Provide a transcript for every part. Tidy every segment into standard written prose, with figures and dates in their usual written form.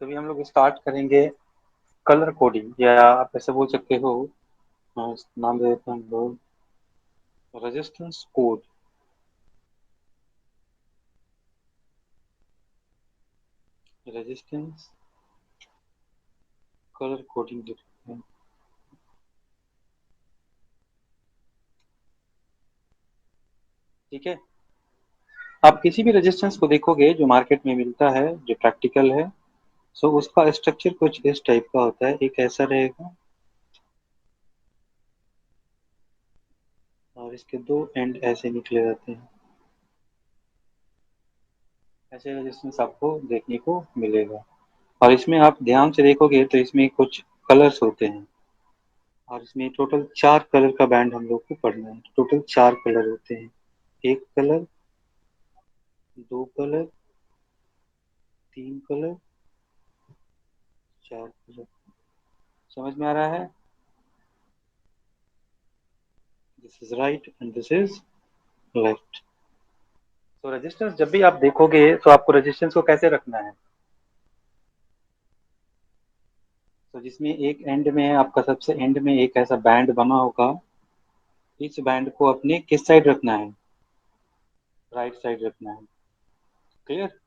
तो अभी हम लोग स्टार्ट करेंगे कलर कोडिंग, या आप ऐसे बोल सकते हो। नाम दे देते हैं हम लोग resistance code. Resistance colour coding देते हैं। ठीक है। आप किसी भी रेजिस्टेंस को देखोगे जो मार्केट में मिलता है, जो प्रैक्टिकल है, सो उसका स्ट्रक्चर कुछ इस टाइप का होता है। एक ऐसा रहेगा और इसके दो एंड ऐसे निकले रहते हैं। ऐसे रेजिस्टेंस आपको देखने को मिलेगा। और इसमें आप ध्यान से देखोगे तो इसमें कुछ कलर्स होते हैं। और इसमें टोटल 4 कलर का बैंड हम लोग को पढ़ना है। टोटल 4 कलर होते हैं। एक कलर, 2 कलर, 3 कलर, 4 कलर। समझ में आ रहा है? This is right and this is left. तो रेजिस्टेंस जब भी आप देखोगे तो आपको रेजिस्टेंस को कैसे रखना है। तो जिसमें एक एंड में, आपका सबसे एंड में एक ऐसा बैंड बना होगा। इस बैंड को अपने किस साइड रखना है? राइट साइड रखना है। क्लियर?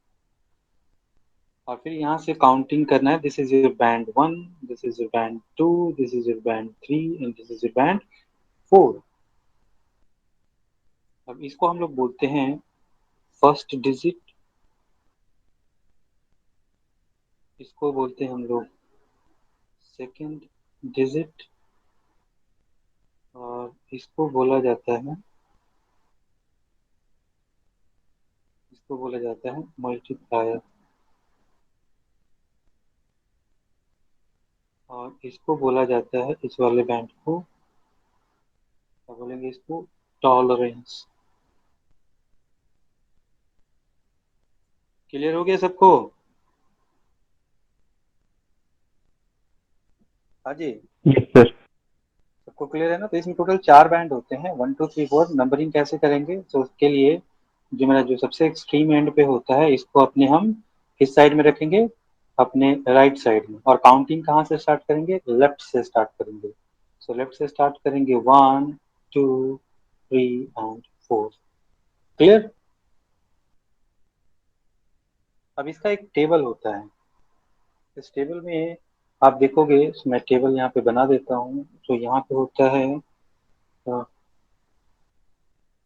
और फिर यहाँ से काउंटिंग करना है। This is your band 1, this is your band 2, this is your band 3 and this is your band 4। अब इसको हम लोग बोलते हैं फर्स्ट डिजिट। इसको बोलते हैं हम लोग सेकंड डिजिट। और इसको बोला जाता है, इसको बोला जाता है मल्टीप्लायर। और इसको बोला जाता है, इस वाले बैंड को क्या बोलेंगे? इसको टॉलरेंस। क्लियर हो गया सबको? हाँ जी। Yes sir. सबको क्लियर है ना? तो इसमें टोटल 4 बैंड होते हैं, 1 2 3 4। नंबरिंग कैसे करेंगे? तो उसके लिए जो मेरा जो सबसे एक्सट्रीम एंड पे होता है, इसको अपने हम किस साइड में रखेंगे? अपने राइट साइड में। और काउंटिंग कहाँ से स्टार्ट करेंगे? लेफ्ट से स्टार्ट करेंगे। सो लेफ्ट से स्टार्ट करेंगे, 1 2 3 एंड 4। क्लियर? अब इसका एक टेबल होता है। इस टेबल में आप देखोगे, मैं टेबल यहाँ पे बना देता हूँ। तो यहाँ पे होता है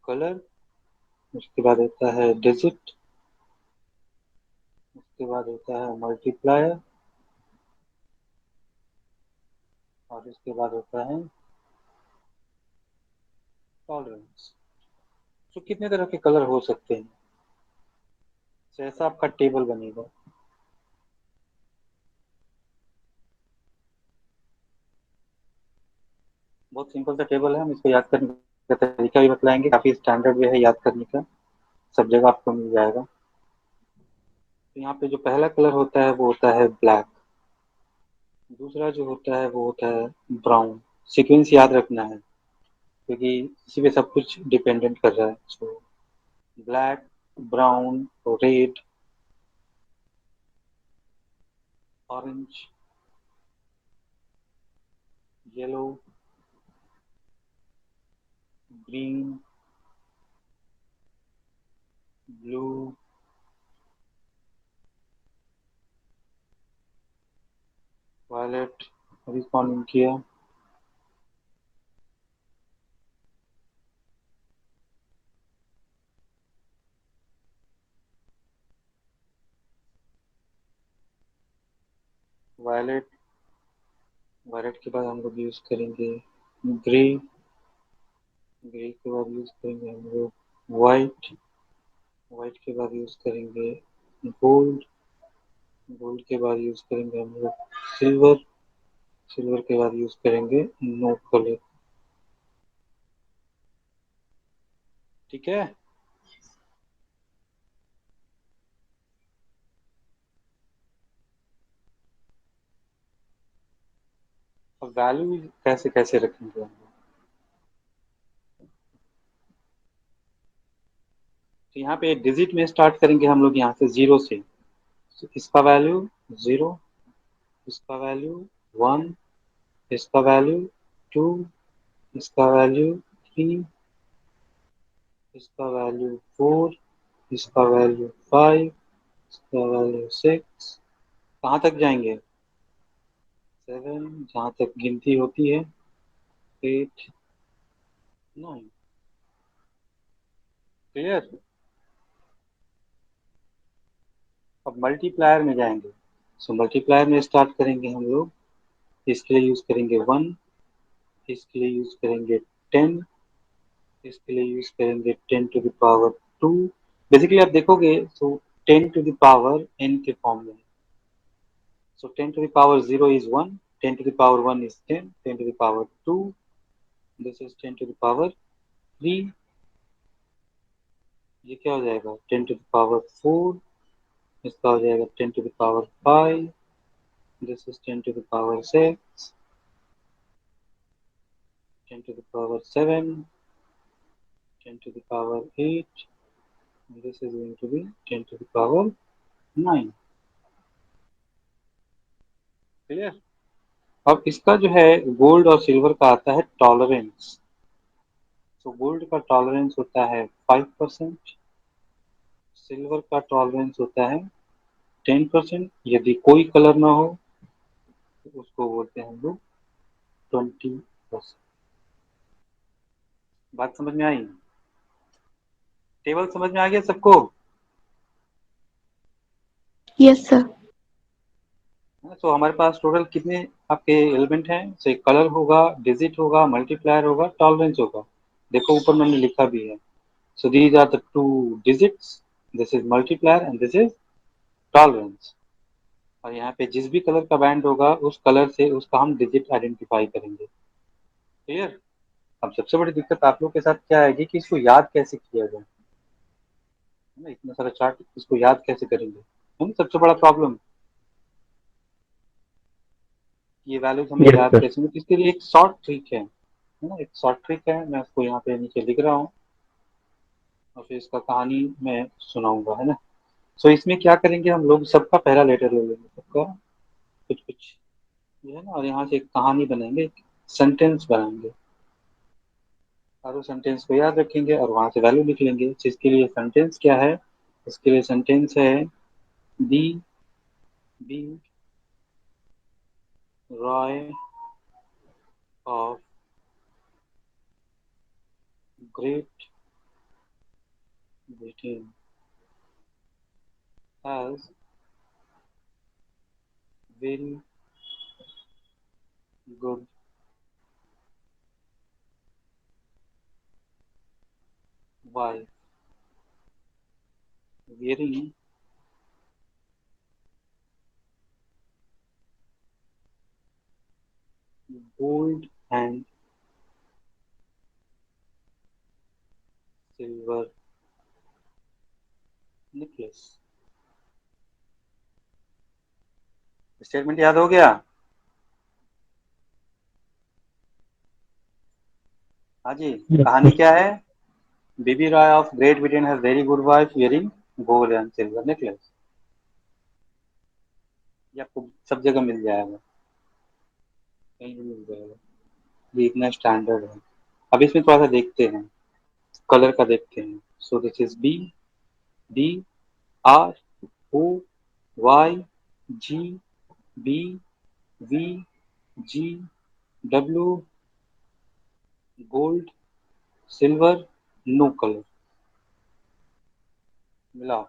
कलर, उसके बाद होता है डिजिट, उसके बाद होता है मल्टीप्लायर, और उसके बाद होता है टॉलरेंस। तो कितने तरह के कलर हो सकते हैं? तो ऐसा आपका टेबल बनेगा। बहुत सिंपल सा टेबल है। हम इसको याद करने का तरीका भी बतलाएंगे। काफी स्टैंडर्ड वे है याद करने का। सब जगह आपको मिल जाएगा। तो यहाँ पे जो पहला कलर होता है वो होता है ब्लैक। दूसरा जो होता है वो होता है ब्राउन। सीक्वेंस याद रखना है, क्योंकि इसी पे सब कुछ डिपेंडेंट कर रहा है। So black, brown, red, orange, yellow, green, blue, violet. अभी कौन किया? वायलेट। वायलेट के बाद हम लोग यूज करेंगे ग्रे। ग्रे के बाद यूज करेंगे हम लोग वाइट। वाइट के बाद यूज करेंगे गोल्ड। गोल्ड के बाद यूज करेंगे हम लोग सिल्वर। सिल्वर के बाद यूज करेंगे नो कलर। ठीक है। अब वैल्यू कैसे कैसे रखेंगे हम लोग? तो यहाँ पे डिजिट में स्टार्ट करेंगे हम लोग, यहाँ से 0 से। तो इसका वैल्यू 0, इसका वैल्यू 1, इसका वैल्यू 2, इसका वैल्यू 3, इसका वैल्यू 4, इसका वैल्यू 5, इसका वैल्यू 6। कहाँ तक जाएंगे? 7, जहाँ तक गिनती होती है। 8, 9। क्लियर? अब मल्टीप्लायर में जाएंगे। सो मल्टीप्लायर में स्टार्ट करेंगे हम लोग। इसके लिए यूज करेंगे 1, इसके लिए यूज करेंगे 10, इसके लिए यूज करेंगे 10 टू द पावर 2। बेसिकली आप देखोगे तो 10 टू द पावर n के फॉर्म में। So 10 to the power 0 is 1, 10 to the power 1 is 10, 10 to the power 2 this is 10 to the power 3। ये क्या हो जाएगा? 10 टू द पावर 4, इसका हो जाएगा 10 to the power 5, this is 10 to the power 6, 10 to the power 7, 10 to the power 8, this is going to be 10 to the power 9। Clear? अब इसका जो है गोल्ड और सिल्वर का आता है टॉलरेंस। तो गोल्ड का टॉलरेंस होता है 5%, सिल्वर का टॉलरेंस होता है 10%। यदि कोई कलर ना हो तो उसको बोलते हैं हम लोग 20%। बात समझ में आई? टेबल समझ में आ गया सबको? Yes sir. तो हमारे पास टोटल कितने आपके एलिमेंट हैं? तो एक कलर होगा, डिजिट होगा, मल्टीप्लायर होगा, टॉलरेंस होगा। देखो ऊपर मैंने लिखा भी है। So these are the two digits. This is multiplier and this is tolerance. और यहाँ पे जिस भी कलर का बैंड होगा उस कलर से उसका हम डिजिट आइडेंटिफाई करेंगे। क्लियर? अब सबसे बड़ी दिक्कत आप लोग के साथ क्या आएगी कि इसको याद कैसे किया जाए। है ना, इतना सारा चार्ट, इसको याद कैसे करेंगे, है ना सबसे बड़ा प्रॉब्लम। ये वैल्यूज हमें यस याद सर। कैसे होंगे? इसके लिए एक शॉर्ट ट्रिक है ना, एक शॉर्ट ट्रिक है। मैं उसको यहाँ पे नीचे लिख रहा हूँ और फिर इसका कहानी मैं सुनाऊंगा, है ना। सो इसमें क्या करेंगे हम लोग, सबका पहला लेटर ले लेंगे, सबका कुछ कुछ ये है ना, और यहाँ से एक कहानी बनाएंगे, एक सेंटेंस बनाएंगे। और उस सेंटेंस को याद रखेंगे और वहां से वैल्यू लिख लेंगे। जिसके लिए सेंटेंस क्या है? इसके लिए सेंटेंस है the B Roy of Great Britain has very good wife wearing gold and silver necklace। Statement याद हो गया? हाँ जी। यस कहानी सर। क्या है? BB Roy of Great Britain has very good wife wearing gold and silver necklace. ये आपको सब जगह मिल जाएगा, कहीं भी मिल जाएगा। ये इतना स्टैंडर्ड है। अब इसमें थोड़ा सा देखते हैं, कलर का देखते हैं। So this is B, D, R, O, Y, G, B, V, G, W, gold, silver, no colour. मिला?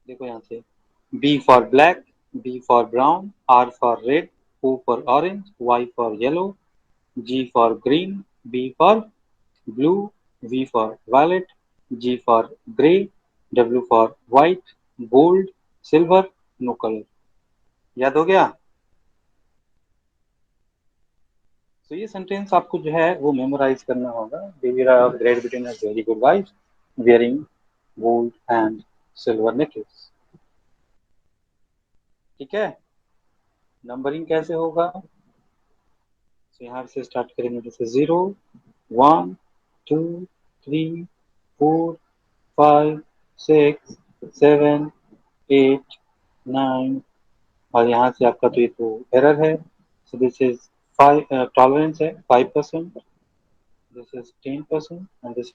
देखो यहाँ से, B for black, B for brown, R for red, O for orange, Y for yellow, G for green, B for blue, V for violet, G for grey, W for white, gold, silver, no color। याद हो गया? तो ये sentence आपको जो है वो memorise करना होगा। Devira of Great Britain has very good wife, wearing gold and silver necklace। ठीक है? नंबरिंग कैसे होगा? तो यहाँ से स्टार्ट करेंगे, जैसे 0, 1, 2, 3, 4, 5, 6, 7, 8, 9, और यहाँ से आपका तो ये तो एरर है। सो दिस इज 5, टॉलरेंस है 5%, this is 10%, and this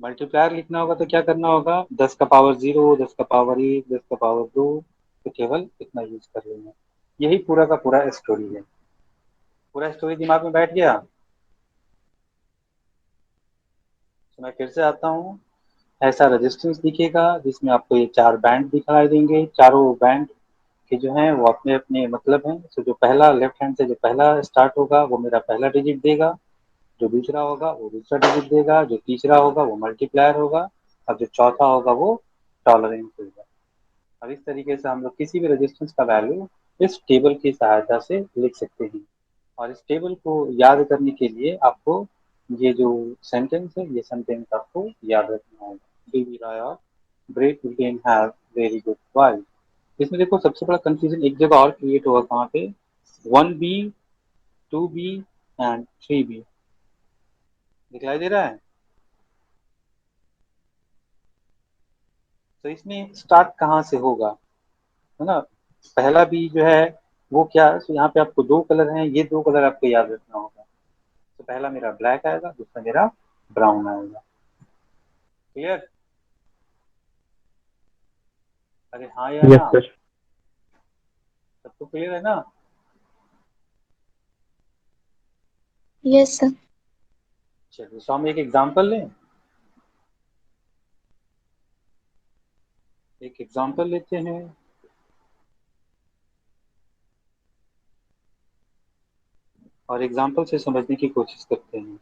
multiplier लिखना होगा तो क्या करना होगा, 10 का पावर 0, 10 का पावर 1, 10 का पावर 2, तो केवल इतना यूज कर लेना। यही पूरा का पूरा स्टोरी है। पूरा स्टोरी दिमाग में बैठ गया। तो मैं फिर से आता हूँ। ऐसा रेजिस्टेंस दिखेगा जिसमें आपको ये 4 बैंड दिखाई देंगे। चारों बैंड के जो है वो अपने अपने मतलब हैं। तो जो पहला लेफ्ट हैंड से जो पहला स्टार्ट होगा वो मेरा पहला डिजिट देगा, जो दूसरा होगा वो दूसरा डिजिट देगा, जो तीसरा होगा वो मल्टीप्लायर होगा, और जो चौथा होगा वो टॉलरेंस होगा। और इस तरीके से हम लोग किसी भी रेजिस्टेंस का वैल्यू इस टेबल की सहायता से लिख सकते हैं। और इस टेबल को याद करने के लिए आपको ये जो सेंटेंस है ये सेंटेंस आपको याद रखना होगा। बीबी राय और great Britain have very good wife. इसमें देखो सबसे बड़ा कंफ्यूजन एक जगह और क्रिएट हुआ, कहाँ पे, 1B, 2B एंड 3B। दिखलाई दे रहा है। तो इसमें स्टार्ट कहाँ से होगा, है ना। पहला बी जो है वो क्या है, तो यहाँ पे आपको 2 कलर हैं, ये 2 कलर आपको याद रखना होगा। तो पहला मेरा ब्लैक आएगा, दूसरा मेरा ब्राउन आएगा। क्लियर। अरे हाँ या यस ना, सर। सबको क्लियर है ना। Yes sir. चलिए तो हम एक एग्जांपल लें। एक एग्जांपल लेते हैं। और एग्जांपल से समझने की कोशिश करते हैं।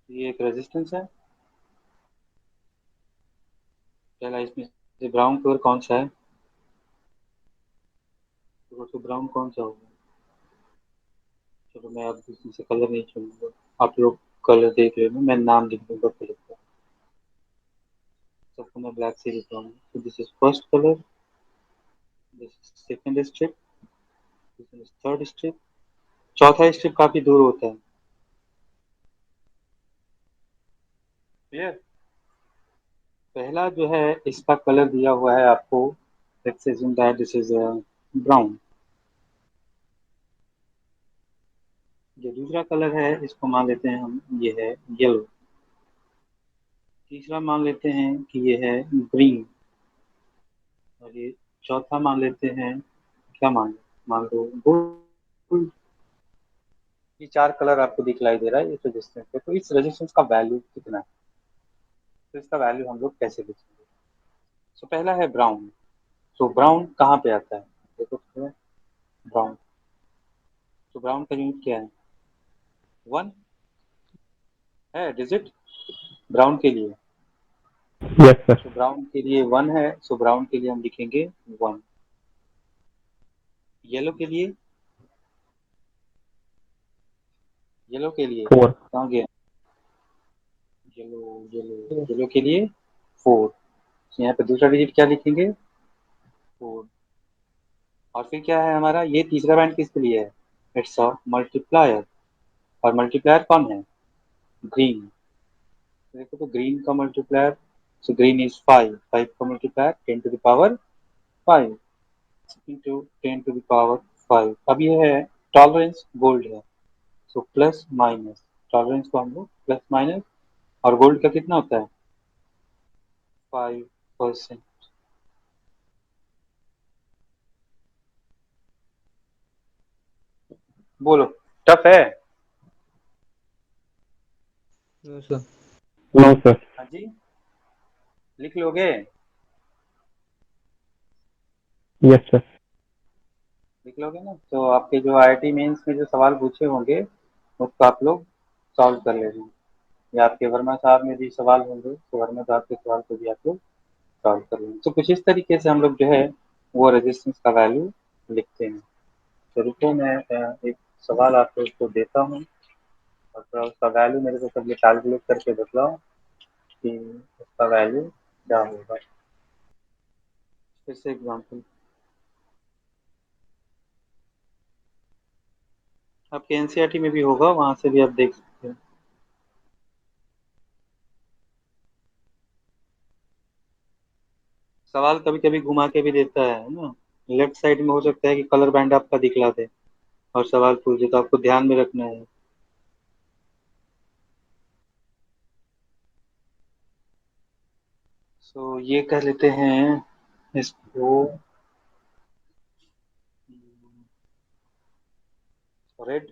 ये एक रेजिस्टेंस है। पहला इसमें से ब्राउन कलर कौन सा है, तो ब्राउन कौन सा होगा। चलो मैं अब इसमें से कलर नहीं चुनूंगा, आप लोग कलर देख लेना, मैं नाम लिख दूंगा कलर का। सबको मैं ब्लैक से लिख रहा हूँ। तो this is first colour, this is second strip, this is third strip. चौथा स्ट्रिप काफी दूर होता है। क्लियर। पहला जो है इसका कलर दिया हुआ है आपको, let's assume that this is brown. जो दूसरा कलर है इसको मान लेते हैं हम, ये है येलो। तीसरा मान लेते हैं कि ये है ग्रीन। और ये चौथा मान लेते हैं, क्या मान मान लो गोल्ड। ये 4 कलर आपको दिखलाई दे रहा है इस रेजिस्टेंस पे। तो इस रेजिस्टेंस का वैल्यू कितना है, तो इसका वैल्यू हम लोग कैसे लिखेंगे। तो पहला है ब्राउन। तो ब्राउन कहाँ पे आता है, देखो तो, ब्राउन। तो ब्राउन का यूनिट क्या है, 1 है डिजिट ब्राउन के लिए। Yes sir. तो ब्राउन के लिए 1 है, सो ब्राउन के लिए हम लिखेंगे 1। येलो के लिए, येलो के लिए 4। कहाँ गया, येलो, येलो, येलो के लिए 4। तो यहाँ पे दूसरा डिजिट क्या लिखेंगे, 4। और फिर क्या है हमारा, ये तीसरा बैंड किसके लिए है, इट्स अ मल्टीप्लायर। और मल्टीप्लायर कौन है, ग्रीन। देखो तो ग्रीन का मल्टीप्लायर, सो ग्रीन इज 5, 5 का multiplier 10 to the power 5 into 10 to the power 5। अब ये है टॉलरेंस गोल्ड है, सो प्लस माइनस, टॉलरेंस को हम लोग प्लस माइनस। और गोल्ड का कितना होता है, 5%। बोलो, टफ है। No sir. No sir. हाँ जी, लिख लोगे, यस सर। लिख लोगे ना। तो आपके जो आईआईटी मेंस में जो सवाल पूछे होंगे उसको आप लोग सॉल्व कर लेना। या आपके वर्मा साहब में भी सवाल होंगे तो वर्मा साहब के सवाल को भी आप लोग सॉल्व कर लेंगे। तो कुछ इस तरीके से हम लोग जो है वो रेजिस्टेंस का वैल्यू लिखते हैं। तो रुको मैं एक सवाल आपको उसको देता हूँ, और थोड़ा उसका वैल्यू मेरे को कभी कैलकुलेट करके बतलाओ कि उसका वैल्यू क्या होगा। फिर से एग्जाम्पल, आपके एनसीईआरटी में भी होगा, वहां से भी आप देख सकते हैं। सवाल कभी कभी घुमा के भी देता है ना। लेफ्ट साइड में हो सकता है कि कलर बैंड आपका दिखला दे और सवाल पूछ दे, तो आपको ध्यान में रखना है। सो ये कह लेते हैं इसको रेड,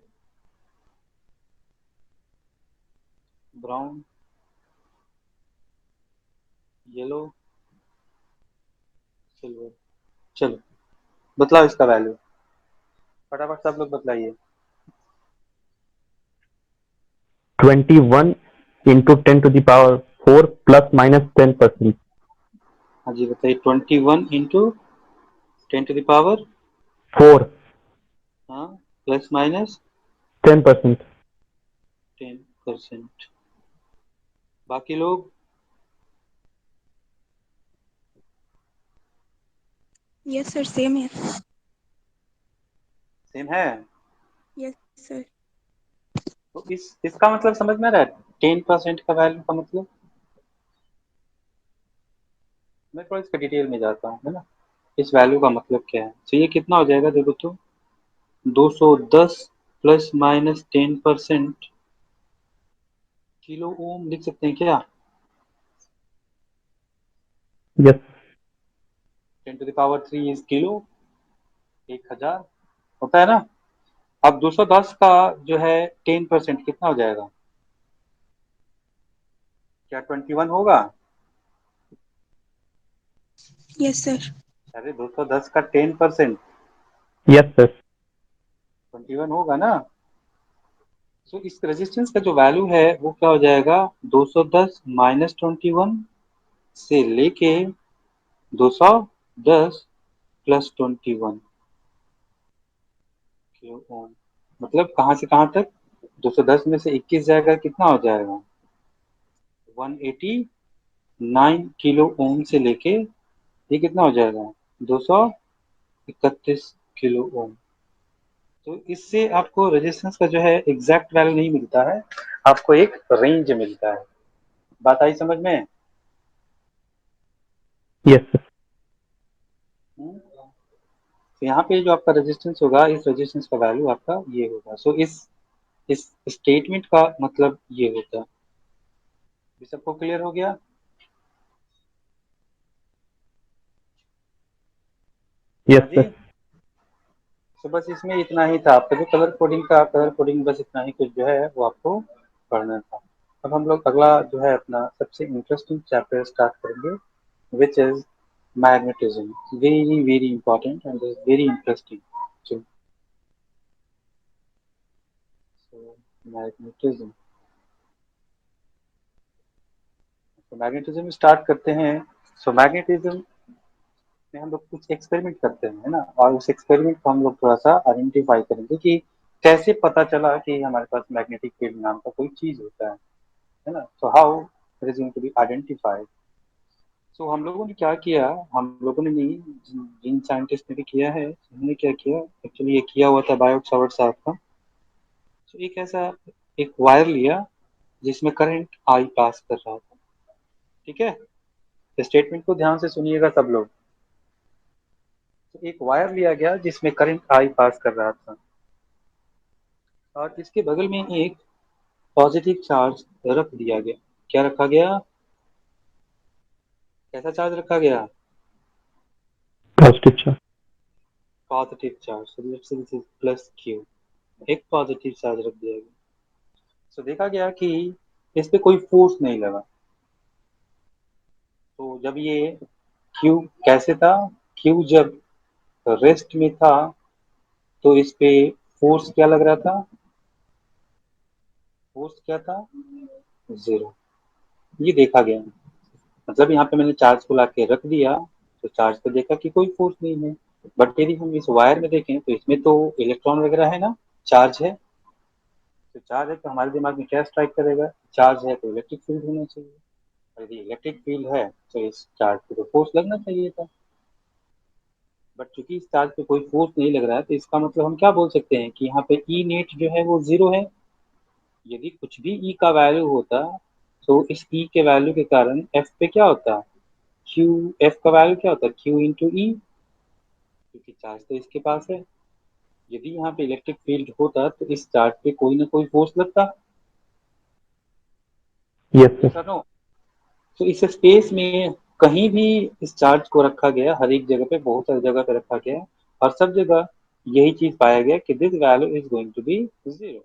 ब्राउन, येलो, सिल्वर। चलो बतलाओ इसका वैल्यू, फटाफट सब लोग बतलाइए। 21 into 10 to the power 4 plus minus 10%. हाँ जी बताइए, 21 into 10 to the power 4, हाँ, प्लस माइनस 10%. 10%। बाकी लोग? यस सर, सेम है। सेम है। Yes sir. तो इसका मतलब समझ में आ रहा है? 10% का वैल्यू का मतलब, मैं थोड़ा इसका डिटेल में जाता हूँ, है ना। इस वैल्यू का मतलब क्या है? तो ये कितना हो जाएगा, देखो तो 210 प्लस माइनस 10% किलो ओम लिख सकते हैं क्या? Yes, 10 to the power 3 is kilo, 1000 होता है ना। अब 210 का जो है 10% कितना हो जाएगा? क्या 21 होगा? Yes sir. अरे 210 का 10% yes, sir. 21 होगा ना। तो इस रेजिस्टेंस का जो वैल्यू है वो क्या हो जाएगा? 210 माइनस 21 से लेके 210 प्लस 21 किलो ओम। मतलब कहाँ से कहाँ तक? 210 में से 21 जाएगा, कितना हो जाएगा? 189 किलो ओम से लेके ये कितना हो जाएगा? 231 किलो ओम। तो इससे आपको रेजिस्टेंस का जो है एग्जैक्ट वैल्यू नहीं मिलता है, आपको एक रेंज मिलता है। बात आई समझ में? Yes, sir. हम्म? तो यहाँ पे जो आपका रेजिस्टेंस होगा, इस रेजिस्टेंस का वैल्यू आपका ये होगा। सो इस स्टेटमेंट का मतलब ये होता है। ये सबको क्लियर हो गया? Yes, हाँ जी। sir. तो बस इसमें इतना ही था, आपका जो कलर कोडिंग बस इतना ही कुछ जो है वो आपको पढ़ना था। अब हम लोग अगला जो है अपना सबसे इंटरेस्टिंग चैप्टर स्टार्ट करेंगे, which is magnetism. Very, very important and is very interesting. So, so magnetism. तो मैग्नेटिज्म स्टार्ट करते हैं। सो मैग्नेटिज्म में हम लोग कुछ एक्सपेरिमेंट करते हैं, है ना, और उस एक्सपेरिमेंट को हम लोग थोड़ा सा आइडेंटिफाई करेंगे कि कैसे पता चला कि हमारे पास मैग्नेटिक फील्ड नाम का कोई चीज होता है ना। So how it is going to be identified. So हम लोगों ने क्या किया, हम लोगों ने नहीं, जिन साइंटिस्ट ने भी किया है, उन्होंने क्या किया, एक्चुअली ये किया हुआ था बायोट सावर्ट साहब का। तो एक ऐसा एक वायर लिया जिसमें करंट आई पास कर रहा था। ठीक है, स्टेटमेंट को ध्यान से सुनिएगा सब लोग। तो एक वायर लिया गया जिसमें करंट आई पास कर रहा था, और इसके बगल में एक पॉजिटिव चार्ज रख दिया गया। क्या रखा गया? कैसा चार्ज रखा गया? Positive charge. Positive charge, plus Q. एक पॉजिटिव चार्ज रख दिया गया। तो देखा गया कि इस पे कोई फोर्स नहीं लगा। तो जब ये क्यू कैसे था, क्यू जब रेस्ट में था तो इस पे फोर्स क्या लग रहा था? फोर्स क्या था? जीरो। ये देखा गया। मतलब यहाँ पे मैंने चार्ज को ला के रख दिया, तो चार्ज पे देखा कि कोई फोर्स नहीं है। बट यदि हम इस वायर में देखें तो इसमें तो इलेक्ट्रॉन वगैरह है ना, चार्ज है। तो चार्ज है तो हमारे दिमाग में क्या स्ट्राइक करेगा? चार्ज है तो इलेक्ट्रिक फील्ड होना चाहिए। और यदि इलेक्ट्रिक फील्ड है तो इस चार्ज पे तो फोर्स लगना चाहिए था। बट चूंकि इस चार्ज पे कोई फोर्स नहीं लग रहा है, तो इसका मतलब हम क्या बोल सकते हैं कि यहाँ पे ई नेट जो है वो जीरो है। यदि कुछ भी ई का वैल्यू होता, तो इस ई के वैल्यू के कारण एफ पे क्या होता, क्यू, एफ का वैल्यू क्या होता है, क्यू इंटू ई, क्योंकि चार्ज तो इसके पास है। यदि यहाँ पे इलेक्ट्रिक फील्ड होता तो इस चार्ज पे कोई ना कोई फोर्स लगता। Yes yes sir. और नो? तो इस स्पेस में कहीं भी इस चार्ज को रखा गया, हर एक जगह पे, बहुत सारी जगह पे रखा गया, और सब जगह यही चीज पाया गया कि this value is going to be zero.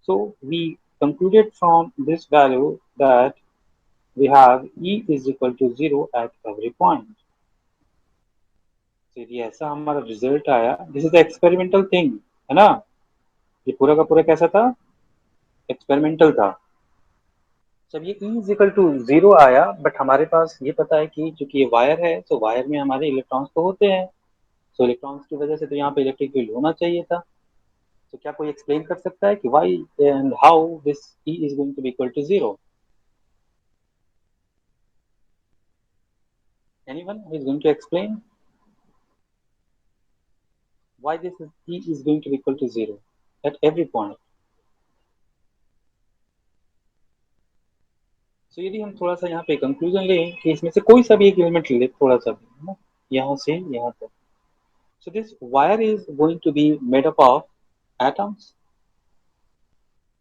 So we concluded from this value that we have E is equal to zero at every point. तो यदि ऐसा हमारा रिजल्ट आया, दिस इज एक्सपेरिमेंटल थिंग, है ना? ये पूरा का पूरा कैसा था, एक्सपेरिमेंटल था। जब ये E is equal to zero आया, बट हमारे पास ये पता है कि चूंकि ये वायर है, तो वायर में हमारे इलेक्ट्रॉन्स तो होते हैं, तो इलेक्ट्रॉन्स की वजह से तो यहाँ पे इलेक्ट्रिक फील्ड होना चाहिए था। तो क्या कोई एक्सप्लेन कर सकता है कि why and how this E is going to be equal to zero? Anyone who is going to explain why this is E is going to be equal to zero at every point? तो यदि हम थोड़ा सा यहाँ पे conclusion लें कि इसमें से कोई सा भी एक एलिमेंट ले, थोड़ा सा भी, है ना, यहाँ से यहाँ तक, so this wire is going to be made up of atoms,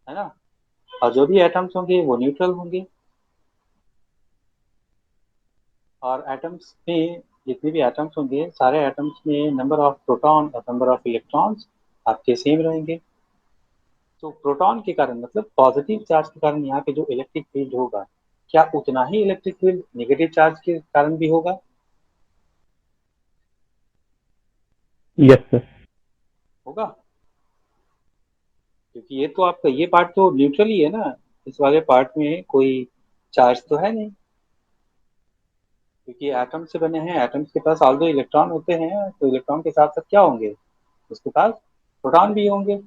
है ना? और जो भी एटम्स होंगे वो न्यूट्रल होंगे, और एटम्स में जितने भी एटम्स होंगे, सारे एटम्स में नंबर ऑफ प्रोटॉन और नंबर ऑफ इलेक्ट्रॉन्स आपके सेम रहेंगे। तो प्रोटॉन के कारण, मतलब पॉजिटिव चार्ज के कारण, यहाँ पे जो इलेक्ट्रिक फील्ड होगा, क्या उतना ही इलेक्ट्रिक फील्ड नेगेटिव चार्ज के कारण भी होगा? Yes sir. होगा, क्योंकि ये तो आपका ये पार्ट तो न्यूट्रल ही है ना, इस वाले पार्ट में कोई चार्ज तो है नहीं, क्योंकि एटम से बने हैं, एटम्स के पास ऑल्दो इलेक्ट्रॉन होते हैं, तो इलेक्ट्रॉन के साथ साथ क्या होंगे, उसके पास प्रोटॉन भी होंगे।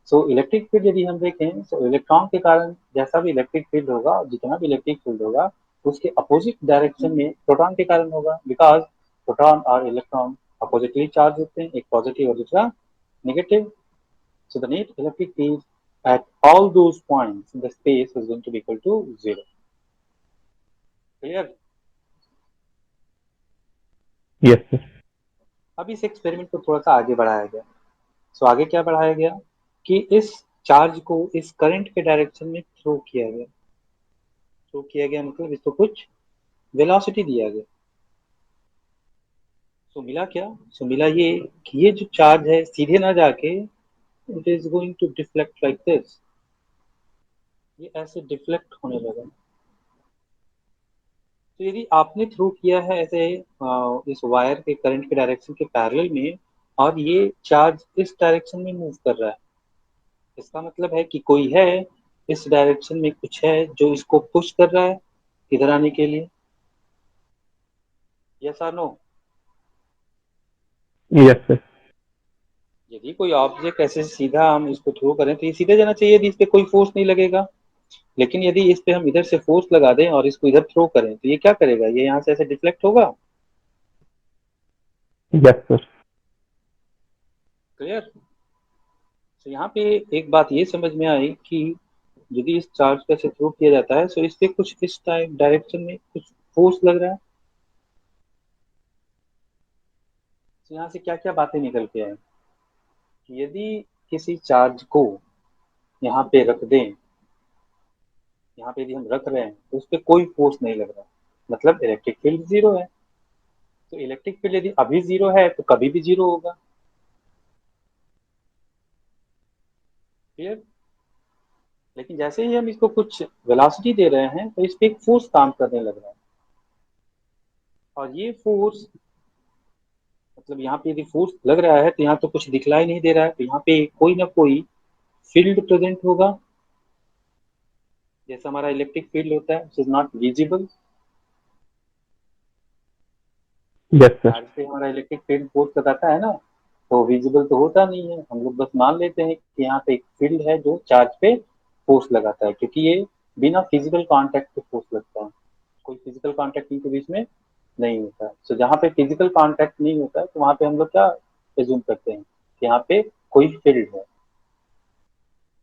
सो इलेक्ट्रिक फील्ड यदि हम देखें, तो इलेक्ट्रॉन के कारण जैसा भी इलेक्ट्रिक फील्ड होगा, जितना भी इलेक्ट्रिक फील्ड होगा, उसके अपोजिट डायरेक्शन में प्रोटॉन के कारण होगा, बिकॉज प्रोटॉन और इलेक्ट्रॉन अपोजिटली चार्ज होते हैं, एक पॉजिटिव और दूसरा negative. So the net electric field at all those points in the space is going to be equal to zero. Clear? Yes sir. अब इस एक्सपेरिमेंट को थोड़ा सा आगे बढ़ाया गया। सो आगे क्या बढ़ाया गया कि इस चार्ज को इस करंट के डायरेक्शन में थ्रो किया गया। थ्रो किया गया मतलब इसको कुछ वेलोसिटी दिया गया। सो मिला क्या? सो मिला ये कि ये जो चार्ज है सीधे ना जाके it is going to deflect like this. ये ऐसे डिफ्लेक्ट होने लगा। तो यदि आपने थ्रू किया है ऐसे इस वायर के करंट के डायरेक्शन के पैरेलल में, और ये चार्ज इस डायरेक्शन में मूव कर रहा है, इसका मतलब है कि कोई है इस डायरेक्शन में, कुछ है जो इसको पुश कर रहा है इधर आने के लिए। यस और नो? Yes sir. यदि कोई ऑब्जेक्ट ऐसे सीधा हम इसको थ्रो करें तो ये सीधे जाना चाहिए यदि इस पे कोई फोर्स नहीं लगेगा। लेकिन यदि इस पे हम इधर से फोर्स लगा दें और इसको इधर थ्रो करें, तो ये क्या करेगा, ये यहाँ से ऐसे डिफ्लेक्ट होगा। Yes sir. क्लियर? तो यहाँ पे एक बात ये समझ में आई कि यदि इस चार्ज का ऐसे थ्रो किया जाता है, तो इससे कुछ इस टाइप डायरेक्शन में कुछ फोर्स लग रहा है। तो यहाँ से क्या क्या बातें निकल के आई कि यदि किसी चार्ज को यहाँ पे रख दें, यहाँ पे यदि हम रख रहे हैं, तो उस पर कोई फोर्स नहीं लग रहा, मतलब इलेक्ट्रिक फील्ड जीरो है। तो इलेक्ट्रिक फील्ड यदि अभी जीरो है तो कभी भी जीरो होगा। क्लियर? लेकिन जैसे ही हम इसको कुछ वेलोसिटी दे रहे हैं, तो इस पे एक फोर्स काम करने लग रहा है, और ये फोर्स, मतलब यहाँ पे यदि फोर्स लग रहा है तो यहाँ तो कुछ दिखलाई नहीं दे रहा है, तो यहाँ पे कोई ना कोई फील्ड प्रेजेंट होगा। जैसा हमारा इलेक्ट्रिक फील्ड होता है, which is not visible. Yes sir. Charge पे हमारा इलेक्ट्रिक फील्ड फोर्स लगाता है ना, तो विजिबल तो होता नहीं है, हम लोग बस मान लेते हैं कि यहाँ पे एक फील्ड है जो चार्ज पे फोर्स लगाता है, क्योंकि ये बिना फिजिकल कांटेक्ट के फोर्स लगता है, कोई फिजिकल कांटेक्ट इनके बीच में नहीं होता। सो जहाँ पे फिजिकल कांटेक्ट नहीं होता है तो वहाँ पे हम लोग क्या एज्यूम करते हैं कि यहाँ पे कोई फील्ड है।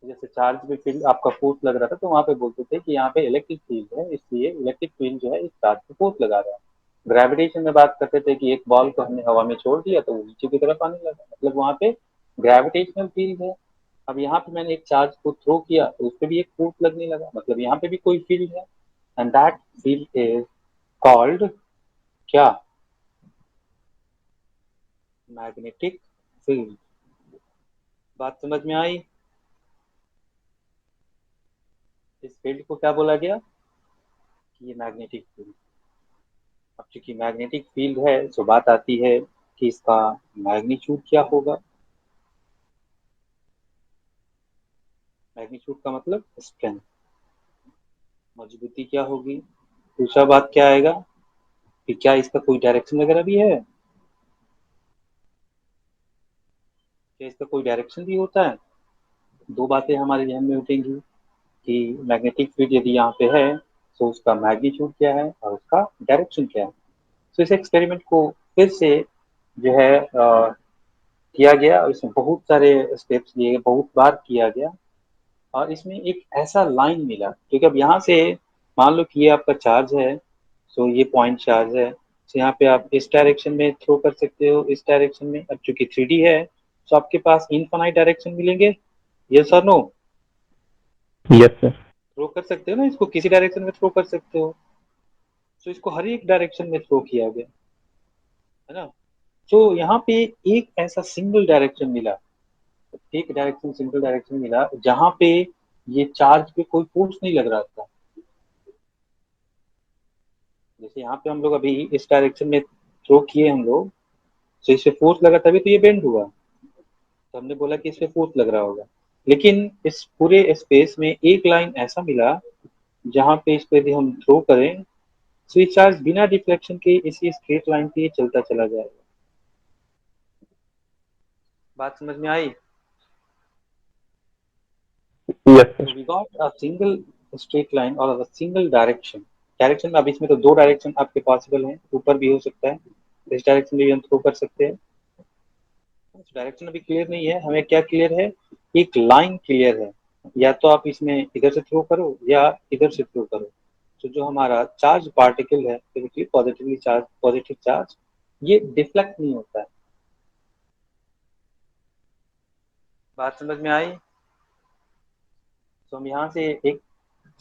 जैसे चार्ज पे फील्ड आपका फोर्स लग रहा था तो वहाँ पे बोलते थे कि यहाँ पे इलेक्ट्रिक फील्ड है, इसलिए इलेक्ट्रिक फील्ड जो है इस चार्ज पे फोर्स लगा रहा है। ग्रेविटेशन में बात करते थे कि एक बॉल को हमने हवा में छोड़ दिया तो वो नीचे की तरफ आने लगा, मतलब वहाँ पे ग्रेविटेशनल फील्ड है। अब यहाँ पे मैंने एक चार्ज को थ्रो किया तो उस पर भी एक फोर्स लगने लगा, मतलब यहाँ पे भी कोई फील्ड है। And that field is called क्या? Magnetic field. बात समझ में आई? इस फील्ड को क्या बोला गया कि ये मैग्नेटिक फील्ड। अब चूंकि मैग्नेटिक फील्ड है तो बात आती है कि इसका मैग्नीट्यूड क्या होगा। मैग्नीट्यूड का मतलब स्ट्रेंथ, मजबूती क्या होगी। दूसरा बात क्या आएगा कि क्या इसका कोई डायरेक्शन वगैरह भी है, क्या इसका कोई डायरेक्शन भी होता है। दो बातें हमारे ध्यान में उठेंगी कि मैग्नेटिक फील्ड यदि यहाँ पे है तो उसका मैग्नीट्यूड क्या है और उसका डायरेक्शन क्या है। तो इस एक्सपेरिमेंट को फिर से जो है किया गया और इसमें बहुत सारे स्टेप्स लिए गए, बहुत बार किया गया। और इसमें एक ऐसा लाइन मिला क्योंकि अब यहाँ से मान लो कि ये आपका चार्ज है, सो ये पॉइंट चार्ज है, तो यहाँ पे आप इस डायरेक्शन में थ्रो कर सकते हो, इस डायरेक्शन में। अब चूंकि 3D है तो आपके पास इनफाइनाइट डायरेक्शन मिलेंगे। यस और नो? Yes sir. थ्रो कर सकते हो ना, इसको किसी डायरेक्शन में थ्रो कर सकते हो। तो इसको हर एक डायरेक्शन में थ्रो किया गया है ना। तो यहाँ पे एक ऐसा सिंगल डायरेक्शन मिला, एक डायरेक्शन सिंगल डायरेक्शन मिला जहाँ पे ये चार्ज पे कोई फोर्स नहीं लग रहा था। जैसे यहाँ पे हम लोग अभी इस डायरेक्शन में थ्रो किए हम लोग, तो इससे फोर्स लगा तभी तो ये बेंड हुआ, तो हमने बोला कि इससे फोर्स लग रहा होगा। लेकिन इस पूरे स्पेस में एक लाइन ऐसा मिला जहाँ पे इस पे यदि हम थ्रो करें तो ये चार्ज बिना डिफ्लेक्शन के इसी स्ट्रेट लाइन पे चलता चला जाएगा। बात समझ में आई? Yes So sir. we got a single straight line or a single direction। Direction में अब इसमें तो दो डायरेक्शन आपके पॉसिबल हैं, ऊपर भी हो सकता है, इस डायरेक्शन में भी हम थ्रो कर सकते हैं। डायरेक्शन अभी क्लियर नहीं है, हमें क्या क्लियर है, एक लाइन क्लियर है। या तो आप इसमें इधर से थ्रो करो या इधर से थ्रो करो, तो जो हमारा चार्ज पार्टिकल है पॉजिटिवली चार्ज, पॉजिटिव चार्ज, ये डिफ्लेक्ट नहीं होता है। बात समझ में आई? तो हम यहाँ से एक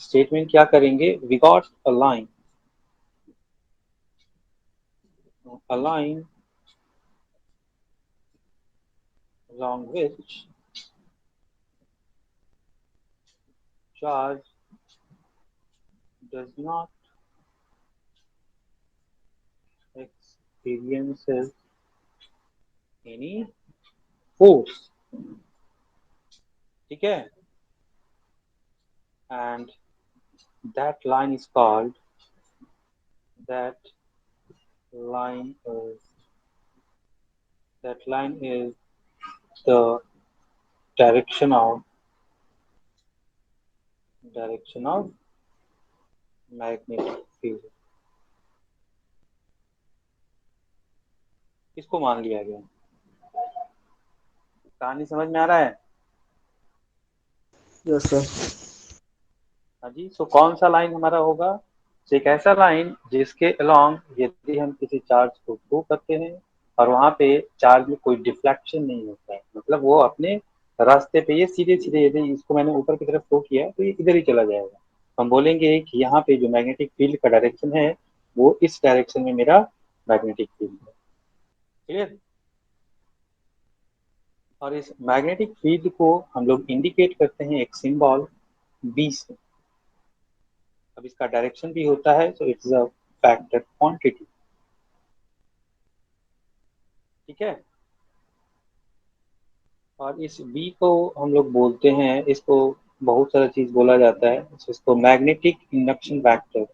स्टेटमेंट क्या करेंगे, we got a line, a line along which charge does not experiences any force। ठीक है? And that line is called, that line is, that line is the direction of magnetic field। इसको मान लिया गया। कहानी समझ में आ रहा है? Yes sir. हाँ जी। सो कौन सा लाइन हमारा होगा, तो एक ऐसा लाइन जिसके अलोंग यदि हम किसी चार्ज को थ्रो करते हैं और वहां पे चार्ज में कोई डिफ्लेक्शन नहीं होता है, मतलब वो अपने रास्ते पे ये सीधे सीधे, यदि इसको मैंने ऊपर की तरफ थ्रो किया तो ये इधर ही चला जाएगा। हम बोलेंगे कि यहाँ पे जो मैग्नेटिक फील्ड का डायरेक्शन है वो इस डायरेक्शन में मेरा मैग्नेटिक फील्ड है। क्लियर? और इस मैग्नेटिक फील्ड को हम लोग इंडिकेट करते हैं एक सिंबल बी से। अब इसका डायरेक्शन भी होता है, तो इट्स अ फैक्टर क्वांटिटी। ठीक है? और इस बी को हम लोग बोलते हैं, इसको बहुत सारा चीज बोला जाता है, इसको magnetic induction factor,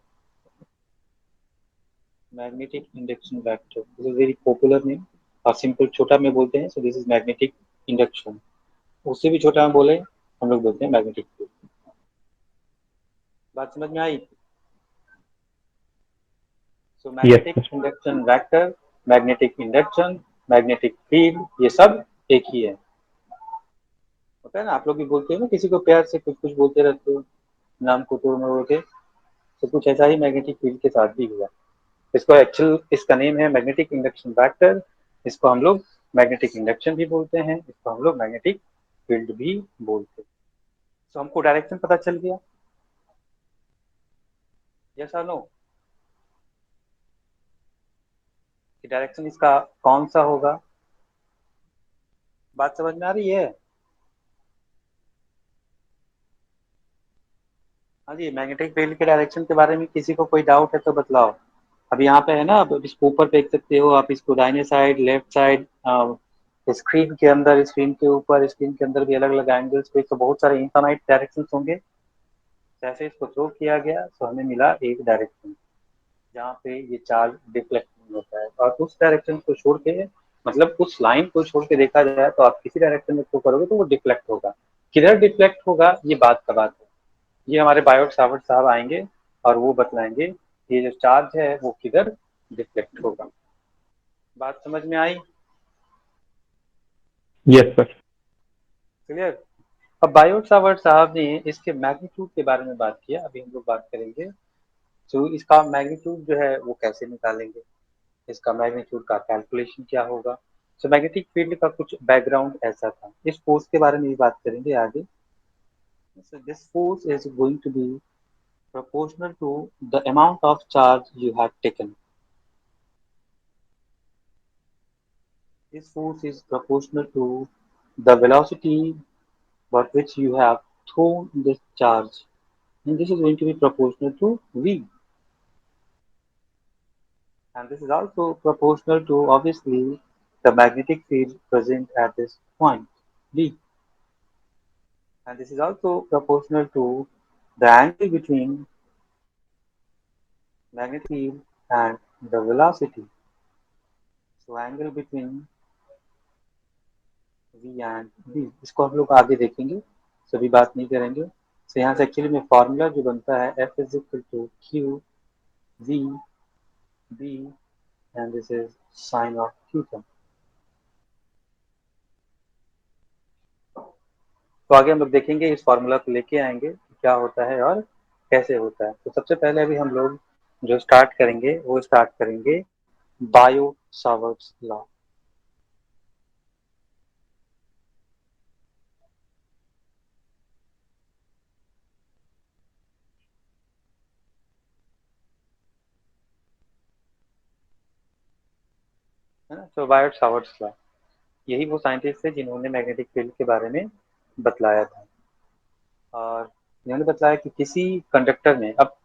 magnetic induction factor, this is very popular name. और सिंपल छोटा में बोलते हैं, so this is magnetic induction. उससे भी छोटा में बोले हम लोग बोलते हैं मैग्नेटिक फील्ड। बात समझ में आई? तो Yes, magnetic sir. Induction vector, magnetic induction, magnetic field, ये सब एक ही है। होता है ना, आप लोग भी बोलते हो ना, किसी को प्यार से कुछ कुछ बोलते रहते हो, नाम को तोड़ मरोड़ के। तो कुछ ऐसा ही मैग्नेटिक फील्ड के साथ भी हुआ। इसको एक्चुअल इसका नेम है मैग्नेटिक इंडक्शन वेक्टर। इसको हम लोग मैग्नेटिक इंडक्शन भी बोलते हैं, इसको हम लोग मैग्नेटिक फील्ड भी बोलते हैं। तो हमको डायरेक्शन पता चल गया, यस और नो, कि डायरेक्शन इसका कौन सा होगा। बात समझ में आ रही है? हाँ जी, मैग्नेटिक फील्ड के डायरेक्शन के बारे में किसी को कोई डाउट है तो बतलाओ। अब यहाँ पे है ना, अब इसको ऊपर देख सकते हो आप, इसको दाहिने साइड, लेफ्ट साइड, स्क्रीन के अंदर, स्क्रीन के ऊपर, स्क्रीन के अंदर भी अलग अलग एंगल्स पे तो बहुत सारे इनफाइनाइट डायरेक्शन होंगे। जैसे इसको थ्रो किया गया तो हमें मिला एक डायरेक्शन जहाँ पे ये चार्ज डिफ्लेक्ट होता है, और उस डायरेक्शन को छोड़ के, मतलब उस लाइन को छोड़ के देखा जाए तो आप किसी डायरेक्शन में थ्रो करोगे तो वो डिफ्लेक्ट होगा। किधर डिफ्लेक्ट होगा ये बात का बात है, ये हमारे बायोट सावर्ट साहब आएंगे और वो बतलाएंगे ये जो चार्ज है वो किधर डिफ्लेक्ट होगा। बात समझ में आई? Yes, sir. क्लियर? अब बायोट सावर्ट साहब ने इसके मैग्नीट्यूड के बारे में बात किया, अभी हम लोग बात करेंगे। तो इसका मैग्नीट्यूड जो है वो कैसे निकालेंगे, इसका मैग्नीट्यूड का कैलकुलेशन क्या होगा। तो मैग्नेटिक फील्ड का कुछ बैकग्राउंड ऐसा था, इस फोर्स के बारे में भी बात करेंगे आगे। So this force is going to be proportional to the amount of charge you have taken. This force is proportional to the velocity by which you have thrown this charge, and this is going to be proportional to v, and this is also proportional to obviously the magnetic field present at this point v, and this is also proportional to the angle between magnetic field and the velocity. So angle between v and b, इसको हम लोग आगे देखेंगे, सभी बात नहीं करेंगे। तो यहाँ से एक्चुअली में फॉर्मूला जो बनता है F is equal to Q V B, and this is sine of theta. तो आगे हम लोग देखेंगे, इस फॉर्मूला को लेके आएंगे क्या होता है और कैसे होता है। तो सबसे पहले अभी हम लोग जो स्टार्ट करेंगे वो स्टार्ट करेंगे बायो सावर्ट्स लॉ। है ना, तो बायो सावर्ट्स लॉ, यही वो साइंटिस्ट थे जिन्होंने मैग्नेटिक फील्ड के बारे में बतलाया था। और इन्होंने बताया कि किसी कंडक्टर में, अब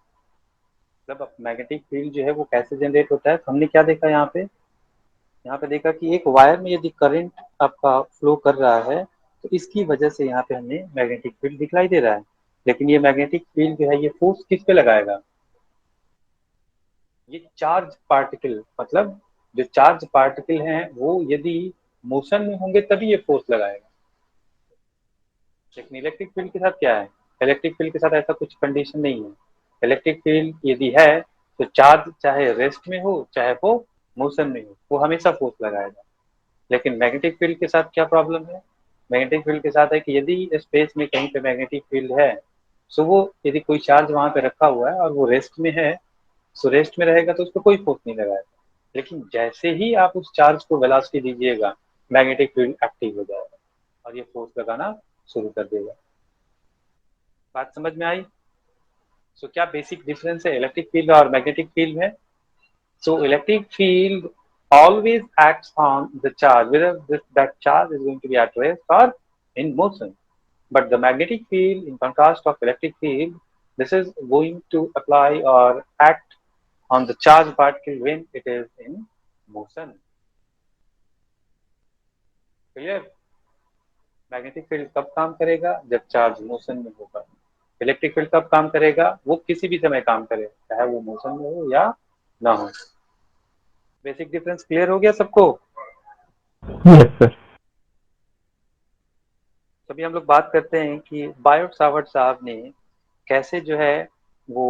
मतलब मैग्नेटिक फील्ड जो है वो कैसे जनरेट होता है, तो हमने क्या देखा यहाँ पे, यहाँ पे देखा कि एक वायर में यदि करंट आपका फ्लो कर रहा है तो इसकी वजह से यहाँ पे हमें मैग्नेटिक फील्ड दिखलाई दे रहा है। लेकिन ये मैग्नेटिक फील्ड जो है ये फोर्स किस पे लगाएगा, ये चार्ज पार्टिकल, मतलब जो चार्ज पार्टिकल हैं वो यदि मोशन में होंगे तभी ये फोर्स लगाएगा। लेकिन इलेक्ट्रिक फील्ड के साथ क्या है, इलेक्ट्रिक फील्ड के साथ ऐसा कुछ कंडीशन नहीं है। इलेक्ट्रिक फील्ड यदि है तो चार्ज चाहे रेस्ट में हो चाहे वो मोशन में हो वो हमेशा फोर्स लगाएगा। लेकिन मैग्नेटिक फील्ड के साथ क्या प्रॉब्लम है, मैग्नेटिक फील्ड के साथ है कि यदि स्पेस में कहीं पे मैग्नेटिक फील्ड है, सो वो यदि कोई चार्ज वहां पे रखा हुआ है और वो रेस्ट में है, सो रेस्ट में रहेगा तो उसको कोई फोर्स नहीं लगाएगा। लेकिन जैसे ही आप उस चार्ज को वेलोसिटी दीजिएगा मैग्नेटिक फील्ड एक्टिव हो जाएगा और ये फोर्स लगाना शुरू कर देगा। बात समझ में आई? सो क्या बेसिक डिफरेंस है इलेक्ट्रिक फील्ड और मैग्नेटिक फील्ड में? So electric field always acts on the charge, whether that charge is going to be at rest or in motion. But the magnetic field, in contrast of electric field, this is going to apply or act on the charged particle when it is in motion. Clear? Magnetic field कब काम करेगा, जब charge motion में होगा। Electric field कब काम करेगा, वो किसी भी समय काम करे चाहे वो मोशन में हो या ना हो। बेसिक डिफरेंस क्लियर हो गया सबको? Yes, sir. तभी हम लोग बात करते हैं कि बायोट सावर्ट साहब ने कैसे जो है वो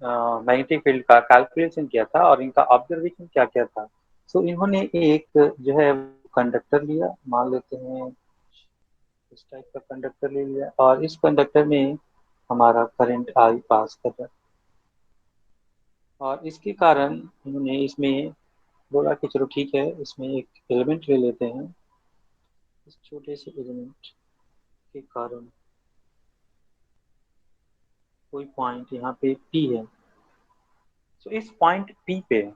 मैग्नेटिक फील्ड का कैलकुलेशन किया था और इनका ऑब्जर्वेशन क्या क्या था। सो इन्होंने एक जो है कंडक्टर लिया, मान लेते हैं इस टाइप का कंडक्टर ले लिया, और इस कंडक्टर में हमारा करंट आई पास कर रहा है, और इसके कारण इन्होंने इसमें बोला कि चलो ठीक है, इसमें एक एलिमेंट ले लेते हैं। इस छोटे से एलिमेंट के कारण कोई पॉइंट यहाँ पे P है। सो इस पॉइंट P पे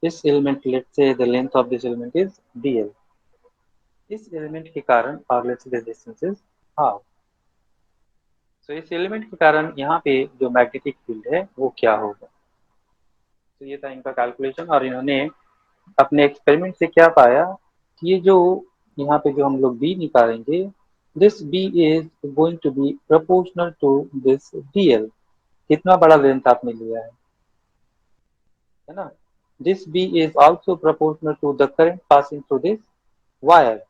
इस element, let's say the length of this element is dl। इस एलिमेंट के कारण, और let's say the distance is r। सो इस एलिमेंट के कारण यहाँ पे जो मैग्नेटिक फील्ड है वो क्या होगा। तो ये था इनका कैलकुलेशन, और इन्होंने अपने एक्सपेरिमेंट से क्या पाया कि ये जो यहाँ पे जो हम लोग बी निकालेंगे, this B is going to be proportional to this dl। कितना बड़ा लेंथ आपने लिया है ना। This B is also proportional to the current passing through this wire.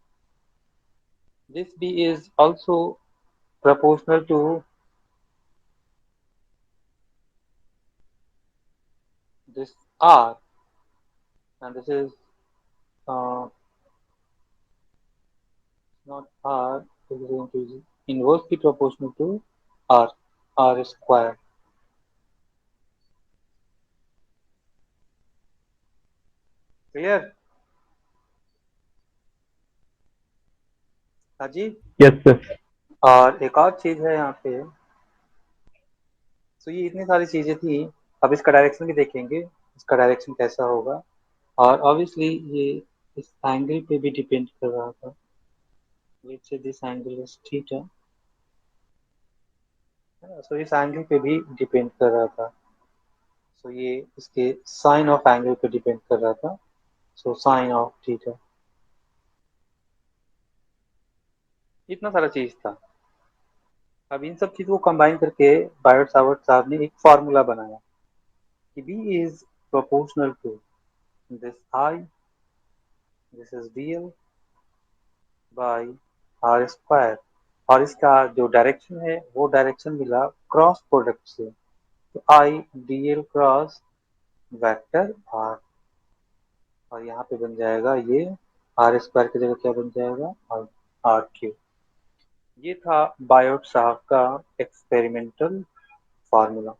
This B is also proportional to this r, and this is not r, this is going to be inversely proportional to r, r square। Clear. हाँ जी। Yes, sir. और एक और चीज है यहाँ पे, तो ये इतनी सारी चीजें थी। अब इसका डायरेक्शन भी देखेंगे, इसका डायरेक्शन कैसा होगा। और ऑब्वियसली ये इस एंगल पे भी डिपेंड कर रहा था। Let's say this angle is theta, so इस एंगल पे भी डिपेंड कर रहा था। सो ये इसके साइन ऑफ एंगल पे डिपेंड कर रहा था। सो साइन ऑफ थीटा, इतना सारा चीज था। अब इन सब चीजों को कंबाइन करके बायोट सावर्ट साहब ने एक फॉर्मूला बनाया कि B is proportional to this I, this is dl by r square, और इसका जो डायरेक्शन है वो डायरेक्शन मिला क्रॉस प्रोडक्ट से। तो I dl cross vector r, और यहाँ पे बन जाएगा ये r स्क्वायर की जगह क्या बन जाएगा, r क्यूब। ये था बायोट साहब का एक्सपेरिमेंटल फार्मूला।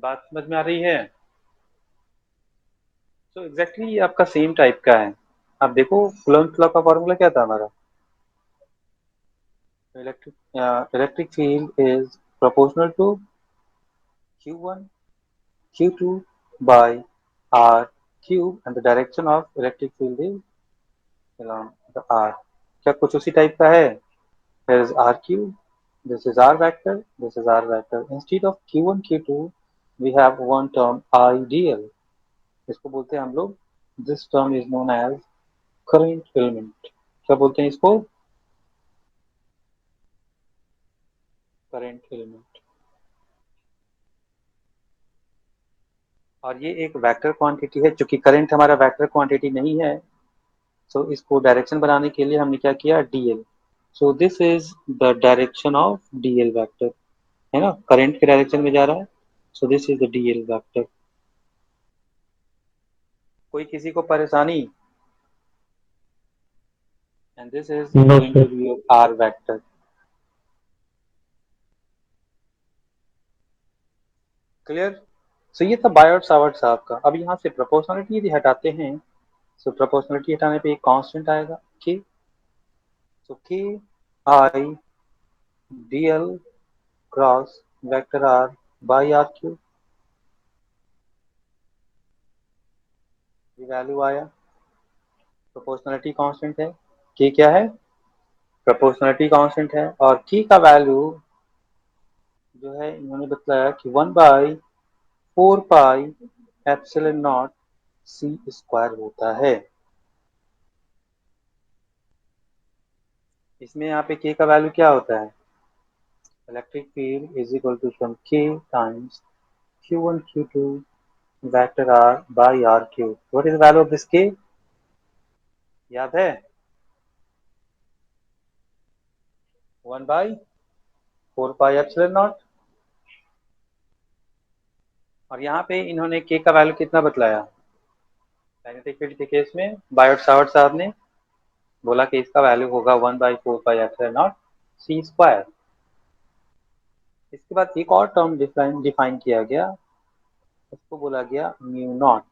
बात समझ में आ रही है। तो एग्जैक्टली ये आपका सेम टाइप का है। अब देखो कूलम्ब्स लॉ का फार्मूला क्या था हमारा। Electric field is proportional to q1 q2 by r cube, and the direction of electric field is along the r। क्या कुछ उसी टाइप का है। here is r cube, this is r vector, this is r vector। instead of q1 q2 we have one term idl। इसको बोलते हैं हम लोग, this term is known as current element। क्या बोलते हैं इसको, करंट एलिमेंट। और ये एक वेक्टर क्वांटिटी है, चूंकि करंट हमारा वेक्टर क्वांटिटी नहीं है, सो इसको डायरेक्शन बनाने के लिए हमने क्या किया, dl। So this is the direction of dl vector, है ना, करंट के डायरेक्शन में जा रहा है। So this is the dl vector. कोई किसी को परेशानी, and this is No, going sir. To be r vector. Clear. So ये था बायोट सावर्ट साहब का। अब यहाँ से प्रोपोर्शनलिटी यदि हटाते हैं, सो प्रोपोर्शनलिटी हटाने पे एक कांस्टेंट आएगा k। So k i dl cross vector r by r cube, ये वैल्यू आया। प्रोपोर्शनलिटी कांस्टेंट है, k क्या है, प्रोपोर्शनलिटी कांस्टेंट है, और k का वैल्यू जो है इन्होंने बताया कि 1/4 pi epsilon not c square होता है। इसमें यहाँ पे k का वैल्यू क्या होता है, electric field is equal to from k times q1 q2 vector r by r cube. What is the value of this k, याद है, 1/4 पाई एप्सिलॉन नॉट। और यहाँ पे इन्होंने के का वैल्यू कितना बतलाया मैग्नेटिक फील्ड के केस में बायोट सावर्ट साहब ने बोला कि इसका वैल्यू होगा 1/4πε0 सी स्क्वायर। इसके बाद एक और टर्म डिफाइन किया गया, उसको बोला गया म्यू नॉट।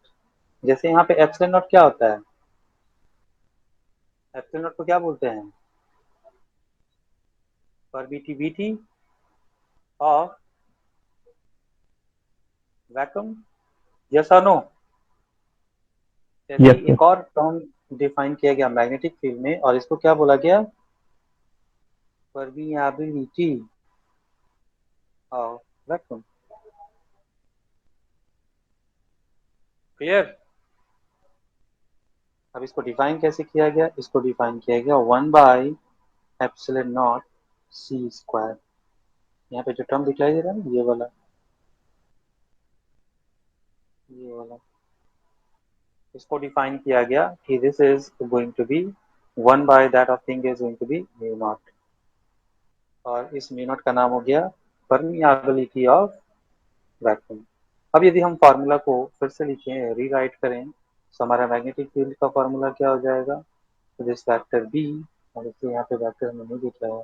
जैसे यहाँ पे एप्सिलॉन नॉट क्या होता है, एप्सिलॉन नॉट को क्या बोलते हैं, परमिटिविटी ऑफ वैक्यूम, यस और नो। ऐसे Yes, ही sir. एक और टर्म डिफाइन किया गया मैग्नेटिक फील्ड में और इसको क्या बोला गया, परमियाबिलिटी ऑफ वैक्यूम। क्लियर। अब इसको डिफाइन कैसे किया गया, इसको डिफाइन किया गया 1/ε0 सी स्क्वायर। यहाँ पे जो टर्म दिखाई दे रहा है ना, ये वाला इसको डिफाइन किया गया कि this is going to be 1/that of thing is going to be mu naught, और इस म्यू नॉट का नाम हो गया परमियाबिलिटी ऑफ वैक्यूम। अब यदि हम फार्मूला को फिर से लिखें, रीराइट करें, तो हमारा मैग्नेटिक फील्ड का फार्मूला क्या हो जाएगा, दिस वेक्टर बी, और इसलिए यहाँ पे वेक्टर हमें नहीं दिख रहा है,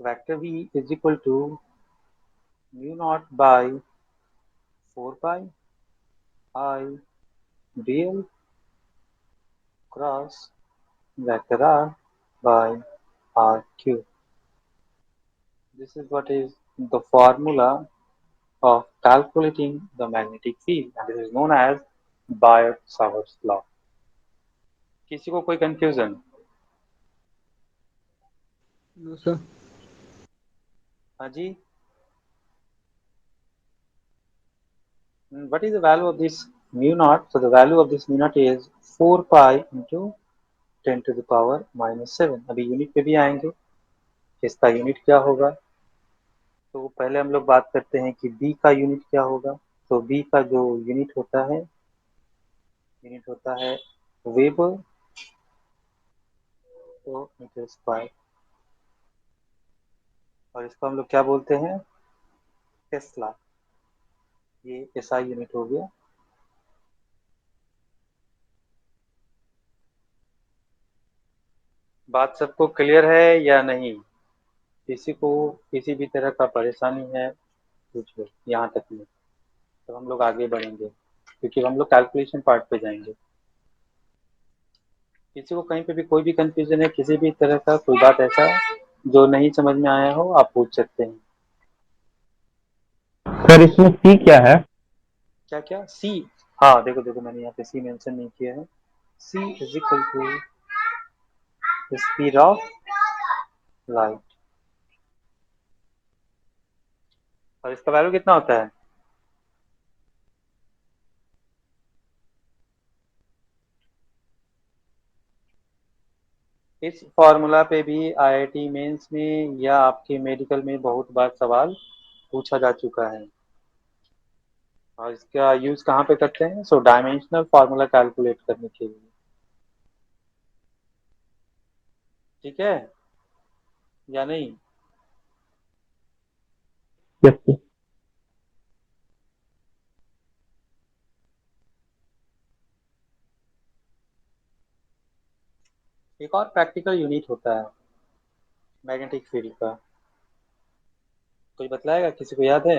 vector B is equal to mu naught by 4π I cross vector r by r cube. This is what is the formula of calculating the magnetic field, and this is known as Biot-Savart's law. किसी को कोई confusion? No, sir. हाँ जी. What is the value of this mu naught? So the value of this mu naught is 4π into 10 to the power -7. अभी unit पे भी आएंगे, इसका unit क्या होगा। तो पहले हम लोग बात करते हैं कि b का यूनिट क्या होगा। तो b का जो यूनिट होता है वेबर तो मीटर स्क्वायर, और इसको हम लोग क्या बोलते हैं, टेस्ला। ये एसआई यूनिट हो गया। बात सबको क्लियर है या नहीं, किसी को किसी भी तरह का परेशानी है पूछ लो यहाँ तक में, तो हम लोग आगे बढ़ेंगे क्योंकि हम लोग कैलकुलेशन पार्ट पे जाएंगे। किसी को कहीं पे भी कोई भी कंफ्यूजन है, किसी भी तरह का कोई बात ऐसा जो नहीं समझ में आया हो, आप पूछ सकते हैं। सर इसमें सी क्या है? क्या क्या सी, हाँ देखो देखो मैंने यहाँ पे सी मेंशन नहीं किया है। C is equal to speed of light, और इसका वैल्यू कितना होता है, इस फॉर्मूला पे भी आईआईटी मेंस में या आपके मेडिकल में बहुत बार सवाल पूछा जा चुका है, और इसका यूज कहाँ पे करते हैं, सो डायमेंशनल फार्मूला कैलकुलेट करने के लिए। ठीक है या नहीं। Yes sir. एक और प्रैक्टिकल यूनिट होता है मैग्नेटिक फील्ड का, कोई बतलाएगा, किसी को याद है?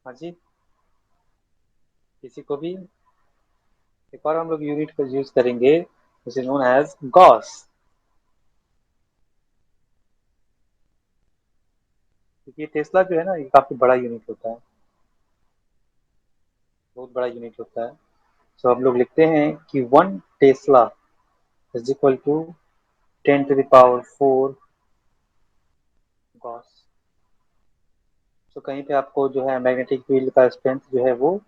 हाँ जी, किसी को भी। एक और हम लोग यूनिट को यूज करेंगे, this is known as gauss. क्योंकि ये टेस्ला जो है ना, ये काफी बड़ा यूनिट होता है, बहुत बड़ा यूनिट होता है। सो हम लोग लिखते हैं कि 1 tesla is equal to 10⁴ gauss. तो कहीं पे आपको जो है मैग्नेटिक फील्ड का स्ट्रेंथ जो है वो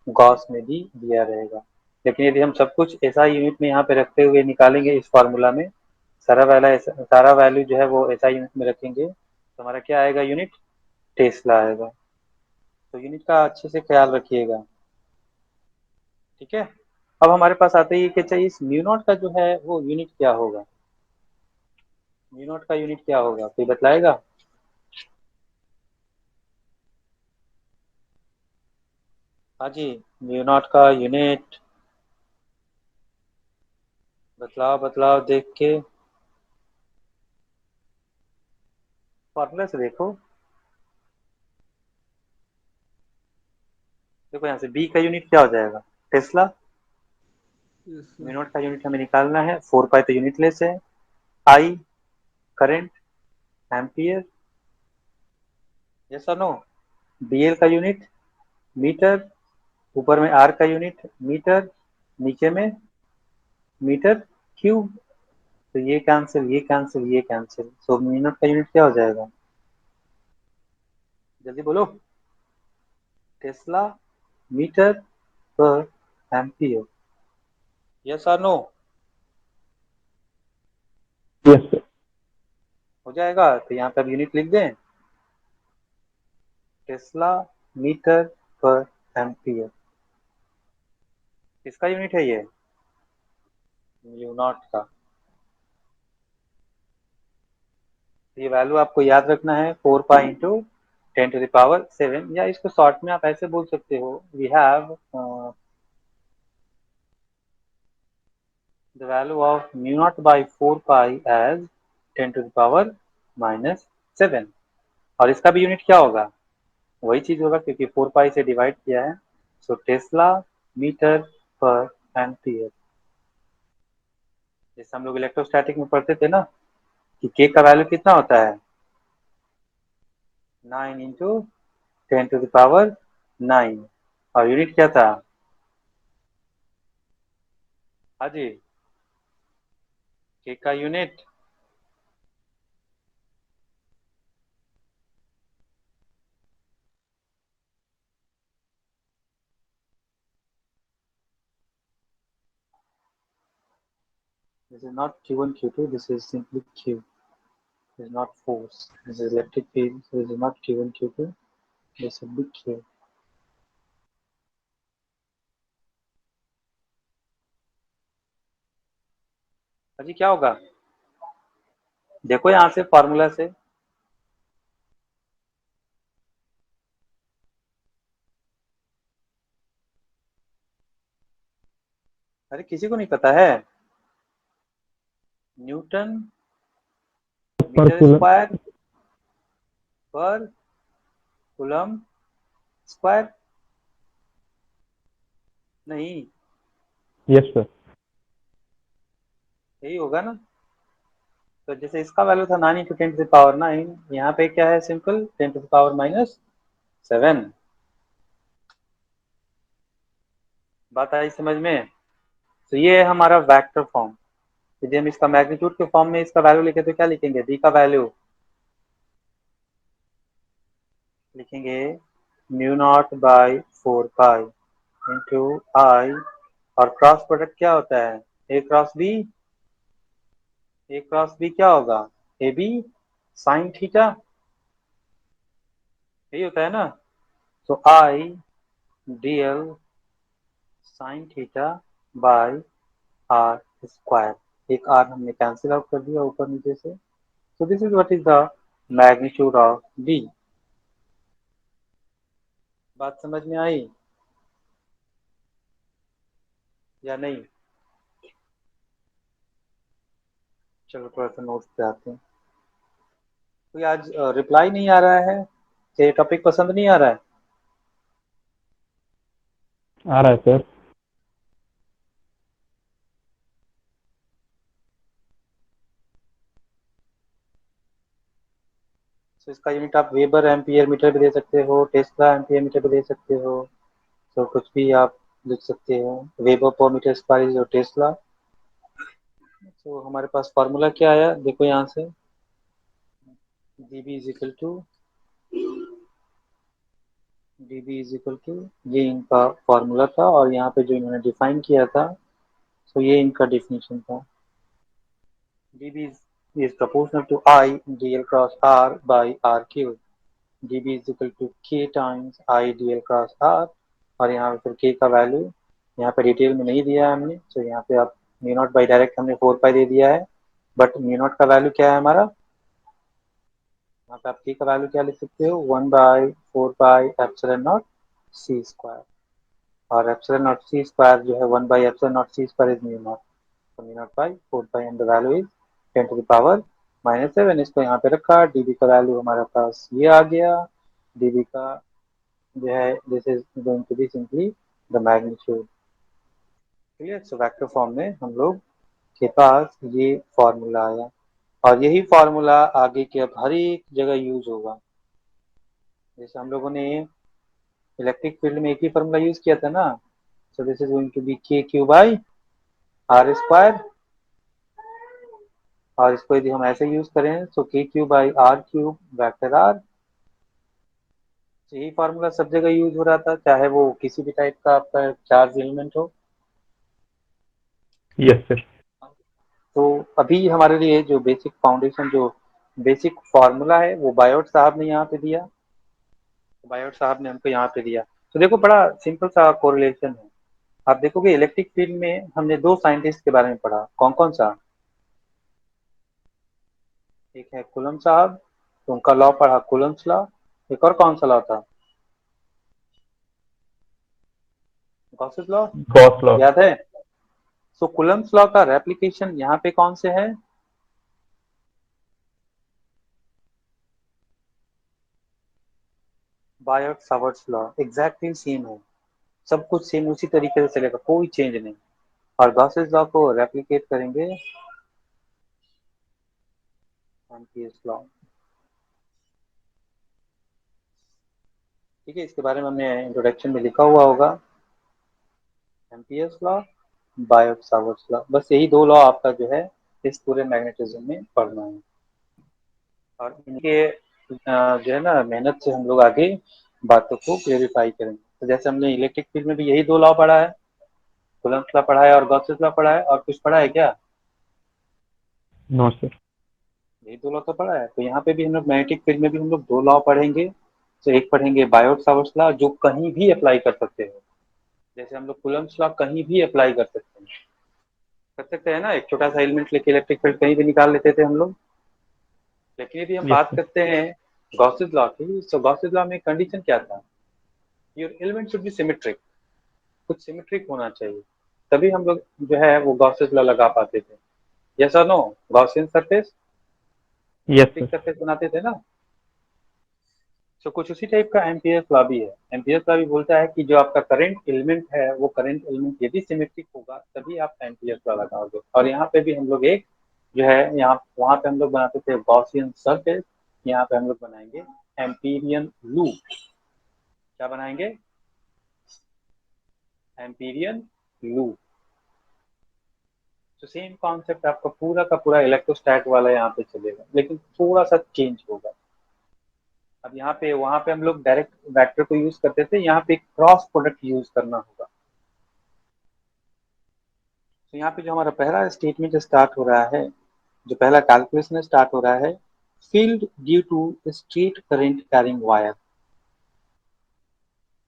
गॉस में भी दिया रहेगा। लेकिन यदि हम सब कुछ ऐसा यूनिट में यहाँ पे रखते हुए निकालेंगे इस फार्मूला में, सारा वैल्यू जो है वो ऐसा यूनिट में रखेंगे, तो हमारा क्या आएगा, यूनिट टेस्ला आएगा। तो यूनिट का अच्छे से ख्याल रखिएगा, ठीक है। अब हमारे पास आते ही कि चाहिए इस म्यू नॉट का जो है वो यूनिट क्या होगा, म्यू नॉट का यूनिट क्या होगा, कोई बतलाएगा? हाँ जी, म्यू नॉट का यूनिट बतलाओ बतलाओ देख के, फॉर्मूला से देखो। देखो यहाँ से बी का यूनिट क्या हो जाएगा, Tesla. Yes mu sir. Not का यूनिट हमें निकालना है, 4 पाई तो यूनिट लेस है, आई करंट एम्पियर, यस और नो। डीएल का यूनिट मीटर, ऊपर में आर का यूनिट मीटर, नीचे में मीटर क्यूब। तो ये कैंसिल ये कैंसिल ये कैंसिल, सो मिनट का यूनिट क्या हो जाएगा, जल्दी बोलो। टेस्ला मीटर पर एम्पियर, यस और नो। Yes sir. हो जाएगा, तो यहाँ पे अब यूनिट लिख दें, टेस्ला मीटर पर एम्पियर, किसका यूनिट है ये, म्यू नॉट का। ये वैल्यू आपको याद रखना है, 4 पाई इंटू 10⁻⁷, या इसको शॉर्ट में आप ऐसे बोल सकते हो, we have the value of mu naught by 4 pi as 10⁻⁷। और इसका भी यूनिट क्या होगा, वही चीज होगा क्योंकि 4 पाई से डिवाइड किया है, सो टेस्ला मीटर पर एम्पियर। जैसे हम लोग इलेक्ट्रोस्टैटिक में पढ़ते थे ना कि के का वैल्यू कितना होता है, 9 इंटू 10⁻⁹, और यूनिट क्या था, हाँ जी, के का unit this is not Q1 Q2, this is simply Q, this is not force, this is electric field, so this is not Q1 Q2, this will be Q। अजी क्या होगा, देखो यहाँ से फॉर्मूला से, अरे किसी को नहीं पता है, न्यूटन पर मीटर कूलम। स्क्वायर पर कूलम स्क्वायर, नहीं यस सर। यही होगा ना। तो जैसे इसका वैल्यू था 9 इंटू 10⁻⁹, यहाँ पे क्या है, सिंपल 10⁻⁷। बात आई समझ में। तो ये है हमारा वेक्टर फॉर्म। यदि हम इसका मैग्नीट्यूड के फॉर्म में इसका वैल्यू लिखे तो क्या लिखेंगे, डी का वैल्यू लिखेंगे mu naught by 4 pi into I, और क्रॉस प्रोडक्ट क्या होता है, A cross B, A cross B क्या होगा, ए बी साइन थीटा, यही होता है ना। तो I DL sine theta by are square, एक आर हमने कैंसिल आउट कर दिया ऊपर नीचे से। So this is what is the magnitude of B. बात समझ में आई या नहीं? चलो थोड़ा सा नोट्स पे आते हैं। कोई आज रिप्लाई नहीं आ रहा है, ये टॉपिक पसंद नहीं आ रहा है? आ रहा है सर। तो इसका यूनिट आप वेबर एम्पियर मीटर भी दे सकते हो, टेस्ला एम्पियर मीटर भी दे सकते हो, तो कुछ भी आप लिख सकते हो, वेबर पर मीटर स्क्वायर इज टेस्ला। तो हमारे पास फॉर्मूला क्या आया, देखो यहाँ से, dB is equal to dB is equal to, ये इनका फॉर्मूला था, और यहाँ पे जो इन्होंने डिफाइन किया था, तो ये इनका डिफिनेशन था। dB is proportional to I dl cross R by R cube, dB is equal to k times I dl cross R, और यहाँ पे फिर k का वैल्यू यहाँ पे डिटेल में नहीं दिया है हमने, तो यहाँ पे आप म्यू नॉट बाई डायरेक्ट हमने 4 पाई दे दिया है, बट म्यू नॉट का वैल्यू क्या है हमारा, यहाँ पे आप k का वैल्यू क्या लिख सकते हो, 1/4 pi epsilon naught C square, और एप्सिलॉन नॉट सी स्क्वायर जो है 1 by epsilon naught C square is mu naught, तो mu naught by 4 pi and the value is 10⁻⁻⁷। इसको यहाँ पे रखा, dB का वैल्यू हमारे पास ये आ गया, dB का जो है this is going to be simply the magnitude. Clear, so vector form में हम लोग के पास ये फॉर्मूला आया, और यही फॉर्मूला आगे के अब हर एक जगह यूज होगा। जैसे हम लोगों ने इलेक्ट्रिक फील्ड में एक ही फॉर्मूला यूज किया था ना, so this is going to be k q by are square, और इसको यदि हम ऐसे यूज करें तो k q by r cube vector r, यही फॉर्मूला सब जगह यूज हो रहा था, चाहे वो किसी भी टाइप का आपका चार्ज एलिमेंट हो। Yes sir. तो अभी हमारे लिए जो बेसिक फाउंडेशन, जो बेसिक फार्मूला है वो बायोट साहब ने यहाँ पे दिया, बायोट साहब ने हमको यहाँ पे दिया। तो देखो बड़ा सिंपल सा कोरिलेशन है। आप देखोगे इलेक्ट्रिक फील्ड में हमने दो साइंटिस्ट के बारे में पढ़ा, कौन कौन सा, एक है कूलम साहब, तो उनका लॉ पढ़ा कूलम्स लॉ, एक और कौन सा लॉ था, गॉसेस लॉ, गॉस लॉ। याद है। सो कूलम्स लॉ का रेप्लिकेशन यहाँ पे कौन से है, Biot Savart's law, exactly same है, सब कुछ सेम उसी तरीके से चलेगा, कोई चेंज नहीं। और गॉसेस लॉ को रेप्लिकेट करेंगे एम्पियर्स लॉ। ठीक है, इसके बारे में हमने इंट्रोडक्शन में लिखा हुआ होगा, Ampere's law, Biot Savart's law, बस यही दो लॉ आपका जो है इस पूरे मैग्नेटिज्म में पढ़ना है, और इनके जो है ना मेहनत से हम लोग आगे बातों को क्लेरिफाई करेंगे। तो जैसे हमने इलेक्ट्रिक फील्ड में भी यही दो लॉ पढ़ा है, कूलम्स लॉ पढ़ा है और गॉसेस लॉ पढ़ा है, और कुछ पढ़ा है क्या, नो सर। यही दो लॉ तो पढ़ा है। तो यहाँ पे भी हम लोग मैग्नेटिक फील्ड में भी हम लोग दो लॉ पढ़ेंगे। तो एक पढ़ेंगे बायोट सावर्ट्स लॉ, जो कहीं भी अप्लाई कर सकते हो, जैसे हम लोग कूलम्स लॉ कहीं भी अप्लाई कर सकते हैं ना, एक छोटा सा एलिमेंट लेके इलेक्ट्रिक फील्ड कहीं भी निकाल लेते थे हम लोग। लेकिन यदि हम यस बात सर। करते हैं गॉसेस लॉ की, तो गॉसेस लॉ में कंडीशन क्या था, your element should be symmetric, कुछ सिमेट्रिक होना चाहिए, तभी हम लोग जो है वो गॉसेस लॉ लगा पाते थे। यस और no, gaussian surface, yes symmetric sir. Surface बनाते थे ना। तो कुछ उसी टाइप का एम्पियर्स लॉ भी है। एम्पियर्स लॉ भी बोलता है कि जो आपका करंट एलिमेंट है, वो करंट एलिमेंट यदि सिमेट्रिक होगा तभी आप एम्पियर्स लॉ लगाओगे। और यहाँ पे भी हम लोग एक जो है, यहाँ वहां पे हम लोग बनाते थे गॉसियन सरफेस, यहाँ पे हम लोग बनाएंगे एम्पीरियन लूप। क्या बनाएंगे, एम्पीरियन लूप। तो सेम कॉन्सेप्ट आपका पूरा का पूरा इलेक्ट्रोस्टैट वाला यहाँ पे चलेगा, लेकिन थोड़ा सा चेंज होगा। अब यहाँ पे वहां पे हम लोग डायरेक्ट वेक्टर को यूज करते थे, यहाँ पे क्रॉस प्रोडक्ट यूज करना होगा। तो यहाँ पे जो हमारा पहला स्टेटमेंट स्टार्ट हो रहा है, जो पहला कैलकुलेशन स्टार्ट हो रहा है, field due to straight current carrying wire,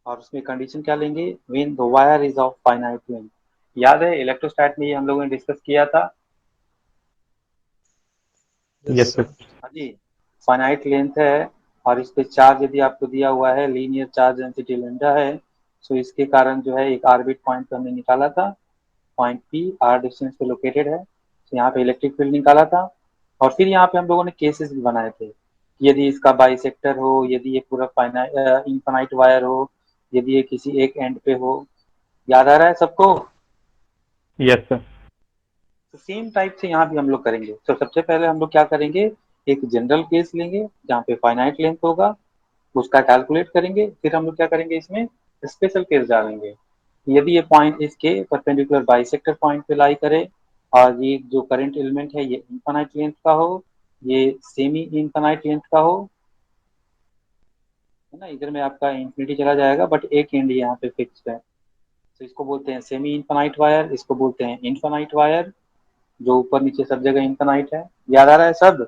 और उसमें कंडीशन क्या लेंगे, when the wire is of finite length. याद है इलेक्ट्रोस्टैट में ये हम लोगों ने डिस्कस किया था। Yes, yes sir. sir. हाँ जी, फाइनाइट लेंथ है, और इस पे चार्ज यदि आपको दिया हुआ है, लीनियर चार्ज डेंसिटी लैम्डा है, तो इसके कारण जो है एक ऑर्बिट पॉइंट हमने निकाला था, पॉइंट पी आर डिस्टेंस पे लोकेटेड है, तो यहाँ पे इलेक्ट्रिक फील्ड निकाला था। और फिर यहाँ पे हम लोगों ने केसेस भी बनाए थे, यदि इसका बाइसेक्टर हो, यदि ये पूरा फाइनाइट इनफाइनाइट वायर हो, यदि ये किसी एक एंड पे हो। याद आ रहा है सबको। Yes sir. तो सेम टाइप से यहाँ भी हम लोग करेंगे। तो सबसे पहले हम लोग क्या करेंगे, एक जनरल केस लेंगे जहाँ पे फाइनाइट लेंथ होगा, उसका कैलकुलेट करेंगे, फिर हम लोग क्या करेंगे, इसमें स्पेशल केस डालेंगे। यदि ये पॉइंट इसके परपेंडिकुलर बाइसेक्टर पॉइंट पे लाई करे, और ये जो करंट एलिमेंट है ये इनफाइनाइट लेंथ का हो, ये सेमी इनफाइनाइट लेंथ का हो, है ना, इधर में आपका इंफिनिटी चला जाएगा, बट एक एंड यहाँ पे फिक्स है, तो इसको बोलते हैं सेमी इनफाइनाइट वायर, इसको बोलते हैं इनफाइनाइट वायर, जो ऊपर नीचे सब जगह इनफाइनाइट है। याद आ रहा है सब।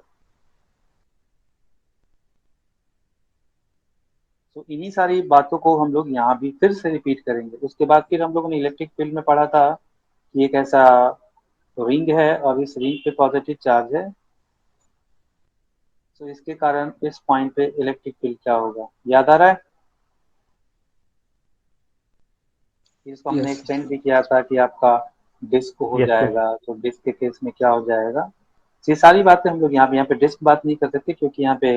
तो इन्हीं सारी बातों को हम लोग यहाँ भी फिर से रिपीट करेंगे। उसके बाद फिर हम लोगों ने इलेक्ट्रिक फील्ड में पढ़ा था कि एक ऐसा रिंग है और इस रिंग पे पॉजिटिव चार्ज है, तो इसके कारण इस पॉइंट पे इलेक्ट्रिक फील्ड क्या होगा, याद आ रहा है? इसको हमने Yes. एक्सटेंड भी किया था कि आपका डिस्क हो यस सर। जाएगा, तो डिस्क के केस में क्या हो जाएगा। ये सारी बातें हम लोग यहाँ पे डिस्क बात नहीं कर सकते क्योंकि यहाँ पे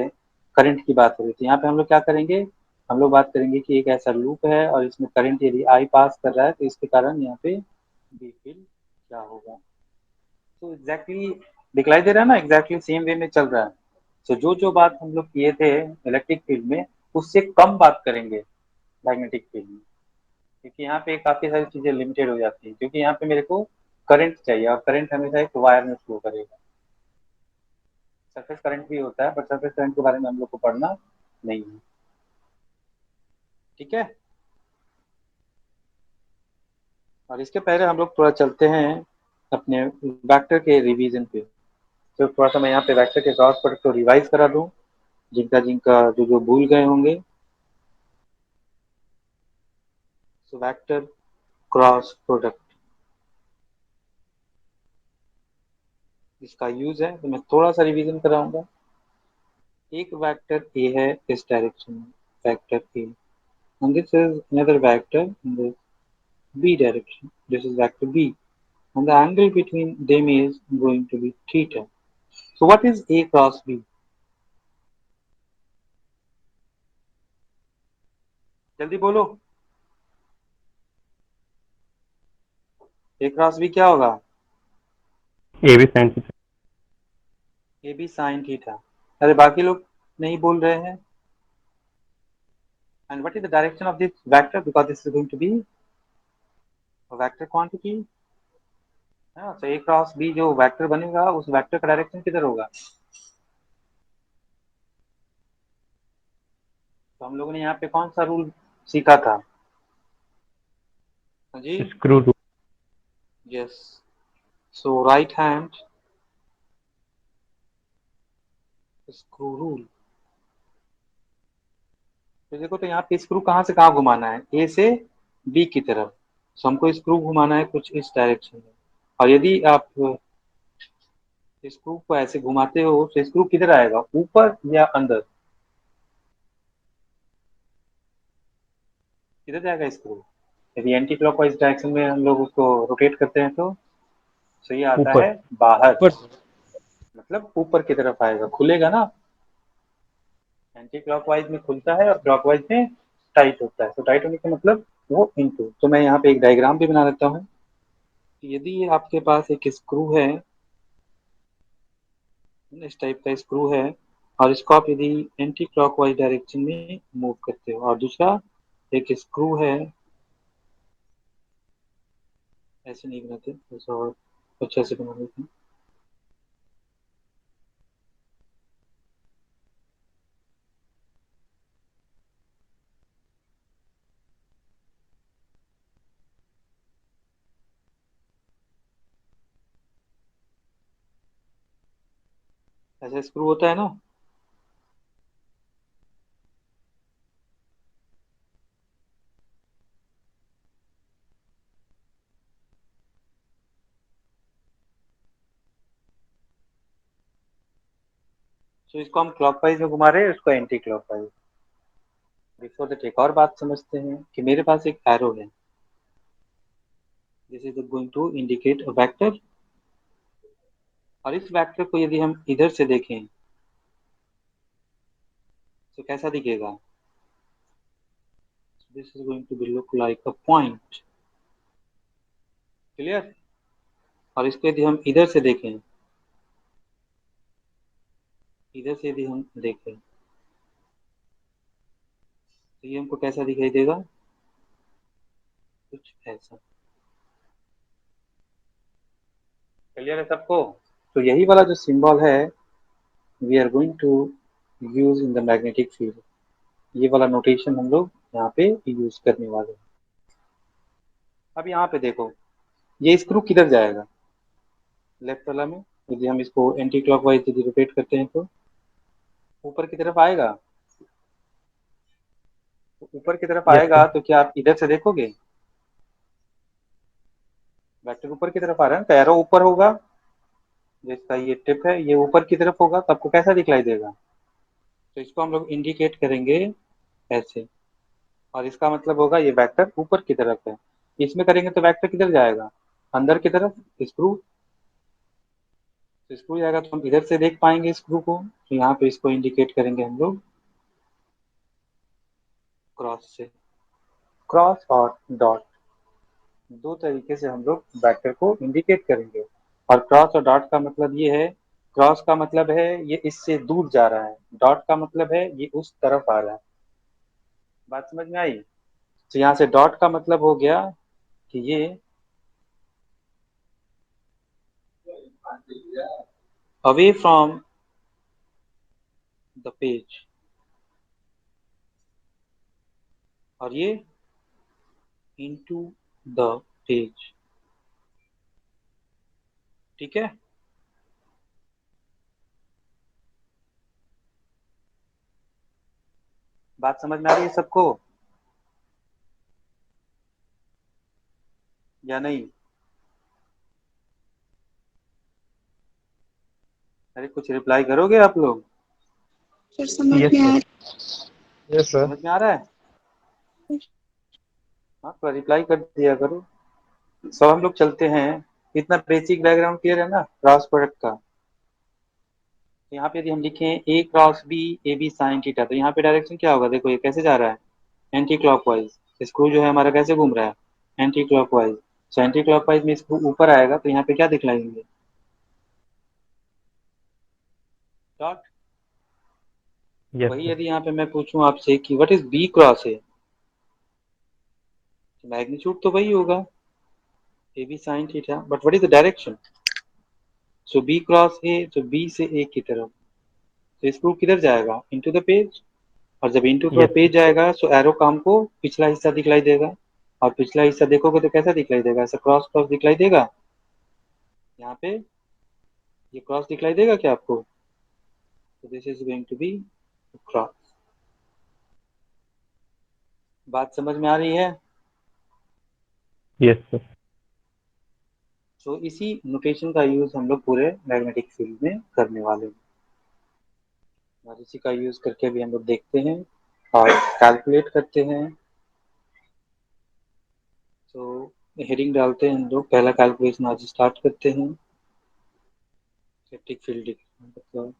करंट की बात हो रही थी। यहाँ पे हम लोग क्या करेंगे, हम लोग बात करेंगे कि एक ऐसा लूप है और इसमें करंट यदि आई पास कर रहा है तो इसके कारण यहाँ पे बी फील्ड क्या होगा। तो एग्जैक्टली दिखलाई दे रहा है ना, एग्जैक्टली सेम वे में चल रहा है। तो जो जो बात हम लोग किए थे इलेक्ट्रिक फील्ड में उससे कम बात करेंगे मैग्नेटिक फील्ड में, क्योंकि यहाँ पे काफी सारी चीजें लिमिटेड हो जाती हैं, क्योंकि यहाँ पे मेरे को करंट चाहिए और करंट हमेशा एक वायर में फ्लो करेगा। सरफेस करंट भी होता है बट सरफेस करंट के बारे में हम लोग को पढ़ना नहीं है, ठीक है। और इसके पहले हम लोग थोड़ा चलते हैं अपने वेक्टर के रिवीजन पे। तो थोड़ा सा मैं यहाँ पे वेक्टर के क्रॉस प्रोडक्ट को रिवाइज करा दूं, जिनका जिनका जो जो भूल गए होंगे। सो वेक्टर क्रॉस प्रोडक्ट इसका यूज है, तो मैं थोड़ा सा रिवीजन कराऊंगा। एक वेक्टर ए है इस डायरेक्शन में, vector A, and this is another vector in the b direction, this is vector b, and the angle between them is going to be theta. So what is a cross b? जल्दी बोलो, a cross b क्या होगा? A B sine theta. A B sine theta. अरे बाकी लोग नहीं बोल रहे हैं। And what is the direction of this vector, because this is going to be a vector quantity। हाँ, तो a क्रॉस b जो वेक्टर बनेगा उस वेक्टर का डायरेक्शन किधर होगा। तो हम लोगों ने यहाँ पे कौन सा रूल सीखा था? हाँ जी, स्क्रू रूल। यस। सो राइट हैंड स्क्रू रूल। तो देखो, तो यहाँ पे स्क्रू कहाँ से कहाँ घुमाना है, ए से बी की तरफ। तो हमको स्क्रू घुमाना है कुछ इस डायरेक्शन में, और यदि आप स्क्रू को ऐसे घुमाते हो तो स्क्रू किधर आएगा, ऊपर या अंदर, किधर जाएगा स्क्रू? यदि एंटी क्लॉकवाइज डायरेक्शन में हम लोग उसको रोटेट करते हैं तो ये आता ऊपर। है बाहर, But मतलब ऊपर की तरफ आएगा, खुलेगा ना। एंटी क्लॉकवाइज में खुलता है और क्लॉकवाइज में टाइट होता है, तो टाइट होने का मतलब वो इनटू। तो मैं यहाँ पे एक डायग्राम भी बना देता हूँ। यदि ये आपके पास एक स्क्रू है, इस टाइप का स्क्रू है, और इसको आप यदि एंटी क्लॉकवाइज डायरेक्शन में मूव करते हो, और दूसरा एक स्क्रू है, ऐसे नहीं बनाते, ऐसा और अच्छा से बना देते हैं। ऐसा स्क्रू होता है ना। तो इसको हम क्लॉकवाइज में घुमा रहे हैं, इसको एंटी क्लॉकवाइज। बिफोर दैट एक और बात समझते हैं कि मेरे पास एक एरो है, this is going to indicate a vector, और इस वेक्टर को यदि हम इधर से देखें तो कैसा दिखेगा, this is going to be look like a point, clear. और इसको यदि हम इधर से देखें, इधर से यदि हम देखें तो ये हमको कैसा दिखाई देगा, कुछ ऐसा, क्लियर है सबको। तो यही वाला जो सिंबल है we are going to use in the magnetic field, ये वाला नोटेशन हम लोग यहाँ पे यूज करने वाले हैं। अब यहाँ पे देखो, ये स्क्रू किधर जाएगा, लेफ्ट वाला में, यदि हम इसको एंटी क्लॉकवाइज यदि रोटेट करते हैं तो ऊपर की तरफ आएगा। ऊपर की तरफ यस आएगा सर। तो क्या आप इधर से देखोगे? वेक्टर ऊपर की तरफ आ रहा है तो एरो ऊपर होगा, जिसका ये टिप है ये ऊपर की तरफ होगा, तो आपको कैसा दिखलाई देगा? तो इसको हम लोग इंडिकेट करेंगे ऐसे, और इसका मतलब होगा ये वेक्टर ऊपर की तरफ है। इसमें करेंगे तो वेक्टर किधर जाएगा? अंदर की तरफ, स्क्रू। तो स्क्रू जाएगा तो हम इधर से देख पाएंगे स्क्रू को, तो यहाँ पे इसको इंडिकेट करेंगे हम लोग क्रॉस से। क्रॉस और डॉट, दो तरीके से हम लोग वेक्टर को इंडिकेट करेंगे। और क्रॉस और डॉट का मतलब ये है, क्रॉस का मतलब है ये इससे दूर जा रहा है, डॉट का मतलब है ये उस तरफ आ रहा है। बात समझ में आई? तो यहाँ से डॉट का मतलब हो गया कि ये अवे फ्रॉम द पेज, और ये इनटू द पेज। ठीक है, बात समझ में आ रही है सबको या नहीं? अरे कुछ रिप्लाई करोगे आप लोग? सर समझ यस में आ सर। रहा यस सर। समझ में आ रहा है? है। हाँ तो रिप्लाई कर दिया करो। सब हम लोग चलते हैं। इतना बेसिक डायग्राम क्लियर है ना क्रॉस प्रोडक्ट का? तो यहाँ पे यदि हम लिखें A cross B, A B sine theta, तो यहाँ पे डायरेक्शन क्या होगा? देखो ये कैसे जा रहा है, एंटी क्लॉकवाइज। स्क्रू जो है हमारा कैसे घूम रहा है? Anti clockwise. सो एंटी क्लॉकवाइज में स्क्रू ऊपर आएगा तो यहाँ पे क्या दिखलाएंगे? डॉट। यस वही सर। यदि यहाँ पे मैं पूछूं आपसे कि what is b cross a, तो मैग्नीट्यूड तो वही होगा, a B sine theta, but what is the direction? So b cross a, तो बी से ए की तरफ। तो स्क्रू किधर जाएगा? Into the page. और जब into the yes page sir. जाएगा सो एरो का हमको पिछला हिस्सा दिखलाई देगा। और पिछला हिस्सा देखोगे तो कैसा दिखलाई देगा? ऐसा क्रॉस क्रॉस दिखलाई देगा। यहाँ पे ये क्रॉस दिखलाई देगा क्या आपको? तो this is going to be cross. बात समझ में आ रही है? Yes sir. तो इसी नोटेशन का यूज हम लोग पूरे मैग्नेटिक फील्ड में करने वाले हैं, और इसी का यूज करके भी हम लोग देखते हैं और कैलकुलेट करते हैं। तो हेडिंग डालते हैं हम लोग, पहला कैलकुलेशन आज स्टार्ट करते हैं। इलेक्ट्रिक फील्ड मतलब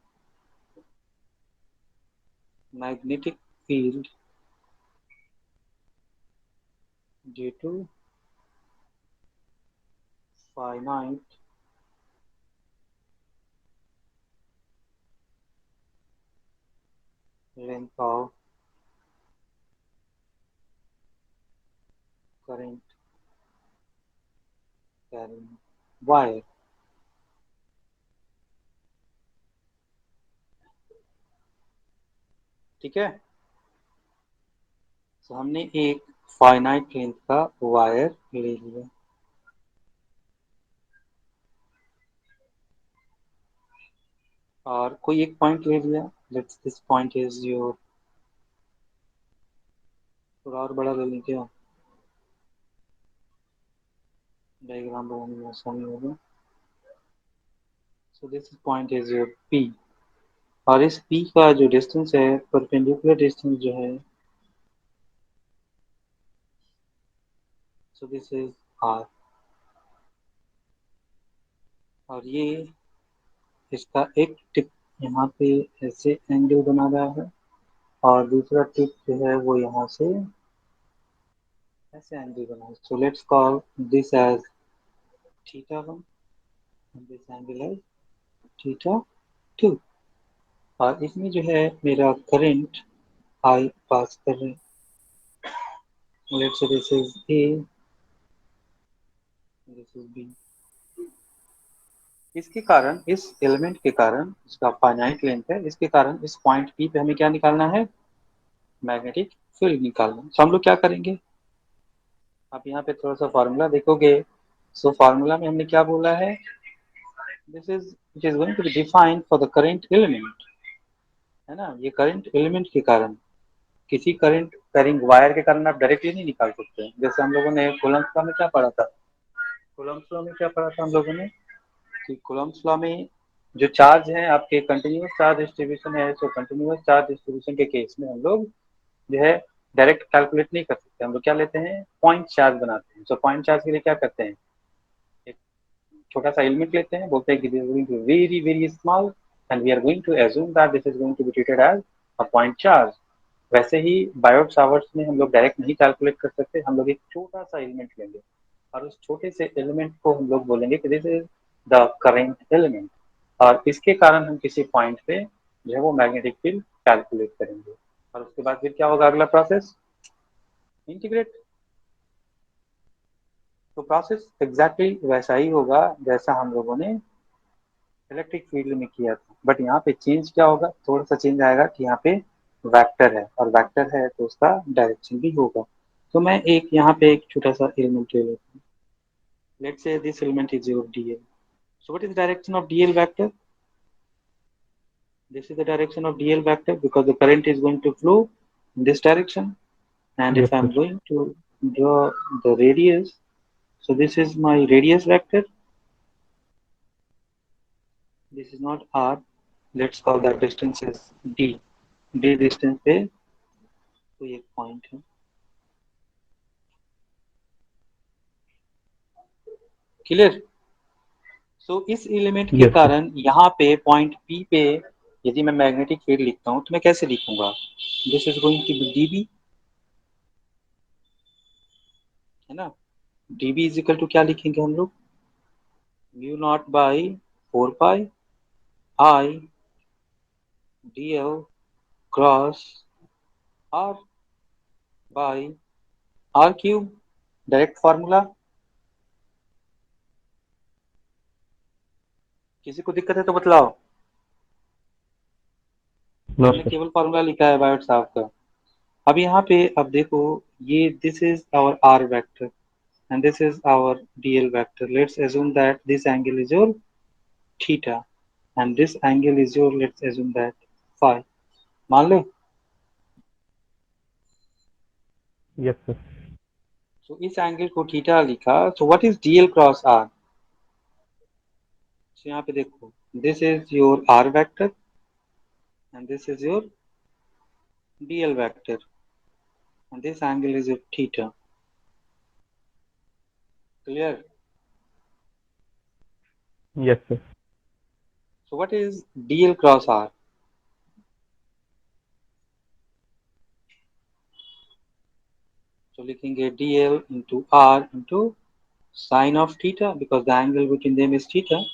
magnetic field due to finite length of current carrying wire. ठीक है, तो हमने एक फाइनाइट लेंथ का वायर ले लिया, और कोई एक पॉइंट ले लिया। Let's this point is your, थोड़ा और बड़ा ले लें क्या? डायग्राम बनाने में आसानी होगा। So this point is your P, और इस पी का जो डिस्टेंस है, परपेंडिकुलर डिस्टेंस जो है, सो दिस इज आर। और ये इसका एक टिप यहाँ पे ऐसे एंगल बना रहा है, और दूसरा टिप जो है वो यहाँ से ऐसे एंगल बना है। So let's call this as theta one, this angle as theta two. और इसमें जो है मेरा करंट आई पास कर रहे हैं। Let's say this is a, this is b. इसके कारण, इस एलिमेंट के कारण, इसका फाइनाइट लेंथ है, इसके कारण इस पॉइंट पी पे हमें क्या निकालना है? मैग्नेटिक फील्ड निकालना। तो हम लोग क्या करेंगे? आप यहाँ पे थोड़ा सा फार्मूला देखोगे। सो फार्मूला में हमने क्या बोला है? This is it is going to be defined for the current element, है ना? ये करंट एलिमेंट के कारण, किसी करंट कैरिंग वायर के कारण आप डायरेक्टली नहीं निकाल सकते हैं। जैसे हम लोगों ने कूलम्ब्स लॉ में क्या पढ़ा था, कूलम्ब्स लॉ में क्या पढ़ा था हम लोगों ने कि कूलम्ब्स लॉ में जो चार्ज है आपके कंटिन्यूअस चार्ज डिस्ट्रीब्यूशन है, सो कंटिन्यूअस चार्ज डिस्ट्रीब्यूशन के केस में हम लोग जो है डायरेक्ट कैलकुलेट नहीं कर सकते, हम लोग क्या लेते हैं, पॉइंट चार्ज बनाते हैं। सो पॉइंट चार्ज के लिए क्या करते हैं, एक छोटा सा एलिमेंट लेते हैं, बोलते हैं कि this is going to very very small and we are going to assume that this is going to be treated as a point charge. वैसे ही बायोट सावर्ट्स में हम लोग डायरेक्ट नहीं कैलकुलेट कर सकते, हम लोग एक छोटा सा एलिमेंट लेंगे और उस छोटे से एलिमेंट को हम लोग बोलेंगे कि this is the current element, और इसके कारण हम किसी पॉइंट पे जो है वो मैग्नेटिक फील्ड कैलकुलेट करेंगे। और उसके बाद फिर क्या होगा अगला प्रोसेस, इंटीग्रेट। तो प्रोसेस एग्जैक्टली वैसा ही होगा जैसा हम लोगों ने इलेक्ट्रिक फील्ड में किया था, बट यहाँ पे चेंज क्या होगा, थोड़ा सा चेंज आएगा कि यहाँ पे वेक्टर है, और वेक्टर है तो उसका डायरेक्शन भी होगा। तो मैं एक यहाँ पे एक छोटा सा एलिमेंट ले लेता हूँ, let's say this element is your dl. So what is the direction of dl vector? This is the direction of dl vector because the current is going to flow in this direction. And Yes, if I'm sir. going to draw the radius, so this is my radius vector. This is not r. Let's call that distance as d. d distance पे कोई एक point है, clear. सो इस element के Yes, sir. कारण यहाँ पे point P पे यदि मैं मैग्नेटिक फील्ड लिखता हूँ तो मैं कैसे लिखूंगा, this is going to be dB, है ना। dB इज इक्वल टू क्या लिखेंगे हम लोग, mu naught by 4 pi I dl cross r by r cube, direct formula. किसी को दिक्कत है तो बतलाओ, No, हमने sir. केवल फार्मूला लिखा है बायोट साहब का। अब यहाँ पे अब देखो, ये this is our r vector and this is our dl vector. Let's assume that this angle is your theta and this angle is your, let's assume that phi, मान लो। Yes, sir. so इस angle को theta लिखा, so what is dl cross r? so यहाँ पे देखो, this is your r vector and this is your dl vector and this angle is your theta, clear? Yes, sir. so what is dl cross r? so लिखेंगे dl into r into sine of theta because the angle between them is theta,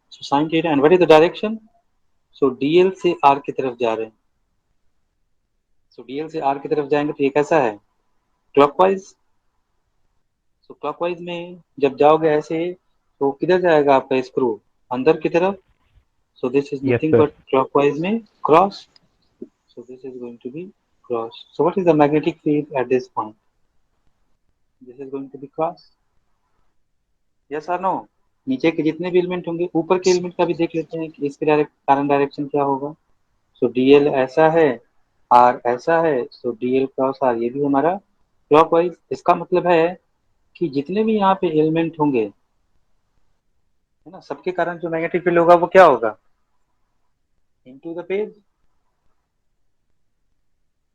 so sine theta, and what is the direction? so dl से r की तरफ जा रहे हैं, so dl से r की तरफ जाएंगे तो ये कैसा है, क्लॉकवाइज। so क्लॉकवाइज में जब जाओगे ऐसे तो किधर जाएगा आपका स्क्रू, अंदर की तरफ, so this is Yes, nothing sir. but clockwise में cross, so this is going to be cross. so what is the magnetic field at this point, this is going to be cross, yes or no? नीचे के जितने भी element होंगे, ऊपर के element का भी देख लेते हैं कि इसके कारण डायरेक्शन क्या होगा। सो dl ऐसा है, r ऐसा है, सो dl क्रॉस r ये भी हमारा क्लॉकवाइज। इसका मतलब है कि जितने भी यहाँ पे एलिमेंट होंगे, है ना, सबके कारण जो नेगेटिव फील्ड होगा वो क्या होगा, इनटू द पेज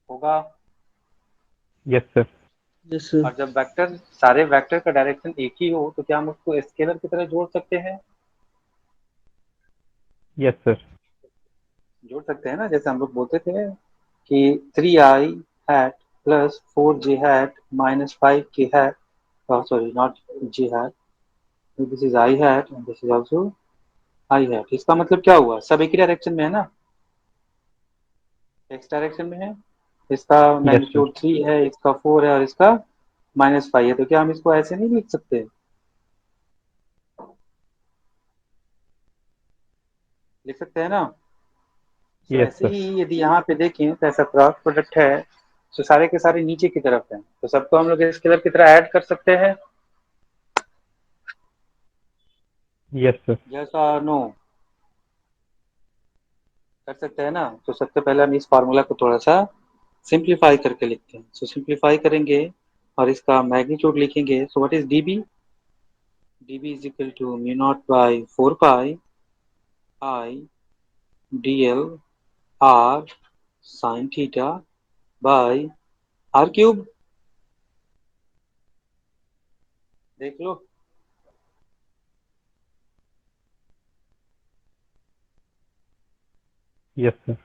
होगा। Yes, sir. Yes, sir. और जब वेक्टर, सारे वेक्टर का डायरेक्शन एक ही हो तो क्या हम उसको स्केलर की तरह जोड़ सकते हैं, Yes, sir. जोड़ सकते हैं ना। जैसे हम लोग बोलते थे कि 3i hat plus 4j hat minus 5k hat, sorry not j hat, this is i hat and this is also i hat। इसका मतलब क्या हुआ, सब एक ही डायरेक्शन में है ना, एक्स डायरेक्शन में है, इसका Yes, sir. मैग्नीट्यूड 3 है, इसका 4 है और इसका -5 है, तो क्या हम इसको ऐसे नहीं लिख सकते, लिख सकते हैं ना। सो Yes, ऐसे sir. ही यदि यहाँ पे देखें तो ऐसा क्रॉस प्रोडक्ट है, तो सारे के सारे नीचे की तरफ हैं, तो सबको हम लोग स्केलर की तरह ऐड कर सकते हैं, Yes, sir. जैसा नो कर सकते हैं ना। तो सबसे पहले हम इस फार्मूला को थोड़ा सा सिंप्लीफाई करके लिखते हैं। सो सिंप्लीफाई करेंगे और इसका मैग्नीट्यूड लिखेंगे। So what is dB? dB is equal to mu naught by 4 pi I dl r sin theta by r cube. देख लो। Yes sir.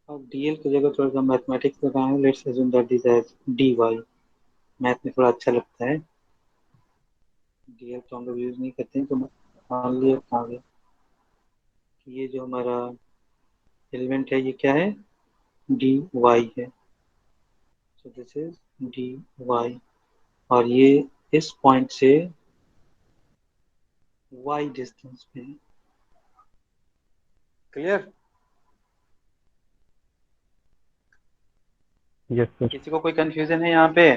अब dl की जगह थोड़ा सा मैथमेटिक्स लगाएं। Let's assume that this as dy। Math में थोड़ा अच्छा लगता है। dl तो हम लोग यूज नहीं करते हैं, तो मान लिया आ गया कि ये जो हमारा एलिमेंट है ये क्या है? dy है। सो दिस इज dy और ये इस पॉइंट से y डिस्टेंस पे है। क्लियर? Yes sir. किसी को कोई कंफ्यूजन है यहाँ पे?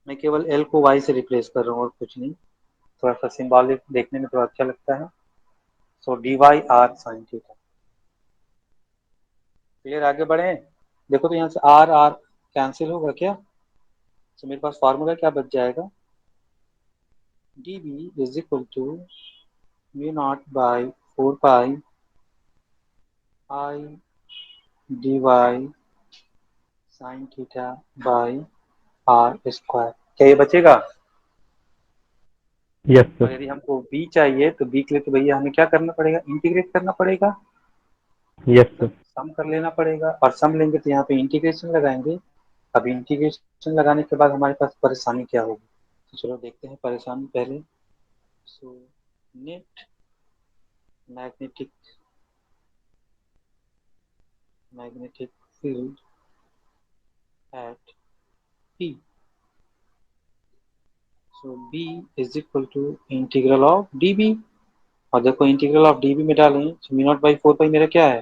मैं केवल l को y से रिप्लेस कर रहा हूँ और कुछ नहीं। थोड़ा सा सिंबॉलिक देखने में थोड़ा अच्छा लगता है। सो dy r sin theta. Clear? आगे बढ़े। देखो तो यहाँ से r r कैंसिल होगा क्या? तो मेरे पास फार्मूला क्या बच जाएगा? dB is equal to mu naught by 4 pi I dy sin theta by r square. क्या ये बचेगा? यस और सर। यदि हमको b चाहिए तो b के लिए तो भैया हमें क्या करना पड़ेगा? इंटीग्रेट करना पड़ेगा। यस मतलब सर। सम कर लेना पड़ेगा और सम लेंगे तो यहाँ पे इंटीग्रेशन लगाएंगे। अब इंटीग्रेशन लगाने के बाद हमारे पास परेशानी क्या होगी? तो चलो देखते हैं परेशानी पहले। So net magnetic magnetic field at P। So B is equal to integral of dB। और देखो इंटीग्रल ऑफ dB में डालें तो म्यू नॉट बाई 4 पाई मेरा क्या है?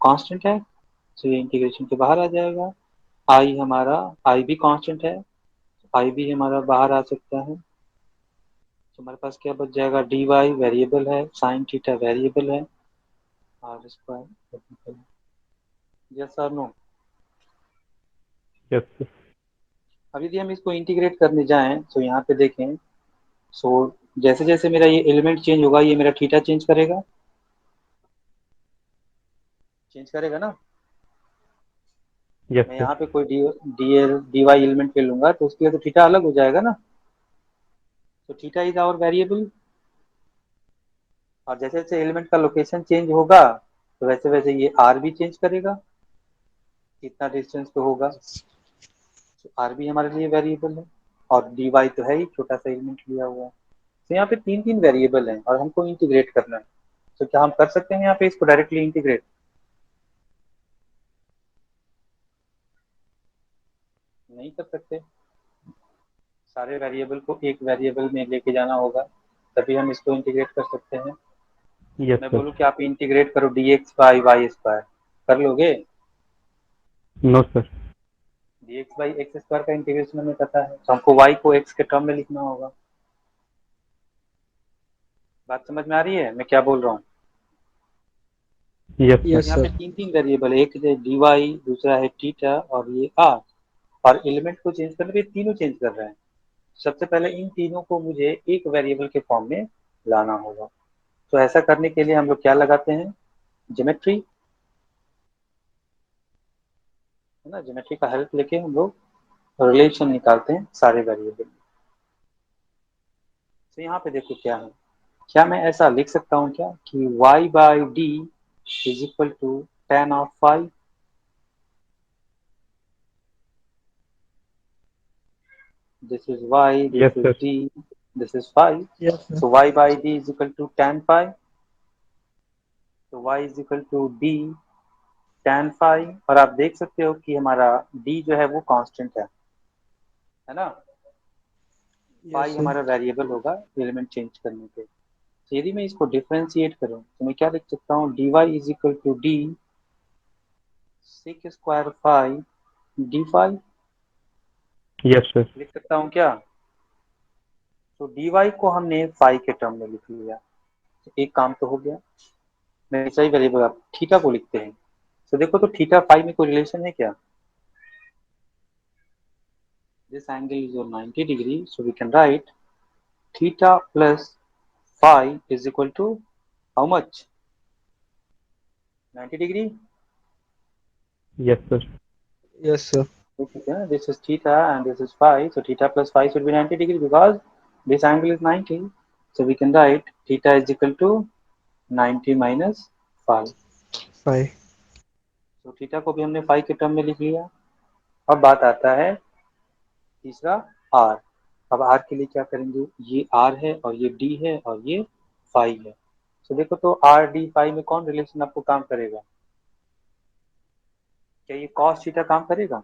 कांस्टेंट है। तो ये इंटीग्रेशन के बाहर आ जाएगा। I हमारा I भी कांस्टेंट है। I भी हमारा बाहर आ सकता है। तो हमारे पास क्या बच जाएगा? dy वेरिएबल है, साइन थीटा वेरिएबल है, आर स्क्वायर वेरिएबल है। यस और नो? Yes sir. अब यदि हम इसको इंटीग्रेट करने जाएं तो यहाँ पे देखें। सो जैसे जैसे मेरा ये एलिमेंट चेंज होगा ये मेरा थीटा चेंज करेगा। चेंज करेगा ना? यस मैं सर। यहाँ पे कोई डी वाई एलिमेंट ले लूंगा तो उसके लिए तो थीटा अलग हो जाएगा ना। तो थीटा इज आवर वेरिएबल। और जैसे जैसे एलिमेंट का लोकेशन चेंज होगा तो वैसे वैसे ये आर भी चेंज करेगा। कितना डिस्टेंस पे होगा। तो आर भी हमारे लिए वेरिएबल है। और डी वाई तो है ही, छोटा सा एलिमेंट लिया हुआ है। तो यहाँ पे तीन तीन वेरिएबल हैं और हमको इंटीग्रेट करना है। तो क्या हम कर सकते हैं यहाँ पे इसको डायरेक्टली इंटीग्रेट? नहीं कर सकते। सारे वेरिएबल को एक वेरिएबल में लेके जाना होगा, तभी हम इसको इंटीग्रेट कर सकते हैं। यस मैं सर। बोलूँ कि आप इंटीग्रेट करो d x by y square, कर लोगे? No sir. D x by x square का इंटीग्रेशन हमें पता है, तो हमको वाई को एक्स के टर्म में लिखना होगा। बात समझ में आ रही है मैं क्या बोल रहा हूँ? यस अब सर। Yes, यहाँ पे sir. तीन तीन वेरिएबल है, एक है डी वाई, दूसरा है थीटा और ये आर। और एलिमेंट को चेंज करने पे तीनों चेंज कर रहे हैं। सबसे पहले इन तीनों को मुझे एक वेरिएबल के फॉर्म में लाना होगा। तो ऐसा करने के लिए हम लोग क्या लगाते हैं? ज्योमेट्री, है ना। ज्योमेट्री का हेल्प लेके हम लोग रिलेशन निकालते हैं सारे वेरिएबल। तो यहाँ पे देखो क्या है। क्या मैं ऐसा लिख सकता हूँ क्या कि y by d is equal to tan of five? This is y, yes this is sir. d, this is five. Yes, sir. So y by d is equal to tan five. तो y is equal to d tan five. और आप देख सकते हो कि हमारा d जो है वो कांस्टेंट है ना। Yes, five sir. हमारा वेरिएबल होगा एलिमेंट चेंज करने पे। तो यदि मैं इसको डिफ्रेंशिएट करूँ तो मैं क्या लिख सकता हूँ? dy is equal to d sec square five d five. Yes sir. लिख सकता हूँ क्या? तो dy को हमने फाइव के टर्म में लिख लिया। एक काम तो हो गया। मैं सही वेरिएबल आप थीटा को लिखते हैं। तो देखो तो थीटा फाई में कोई रिलेशन है क्या? This angle is your 90 degree, so we can write theta plus phi is equal to how much? 90 degree. Yes, sir. Yes, sir. Okay, this is theta and this is phi. So theta plus phi should be 90 degree because this angle is 90. So we can write theta is equal to 90 minus phi. 5. तो theta को भी हमने phi के term में लिख लिया। अब बात आता है तीसरा r। अब r के लिए क्या करेंगे? ये r है और ये d है और ये phi है। तो देखो तो r d phi में कौन रिलेशन आपको काम करेगा? क्या ये cos थीटा काम करेगा?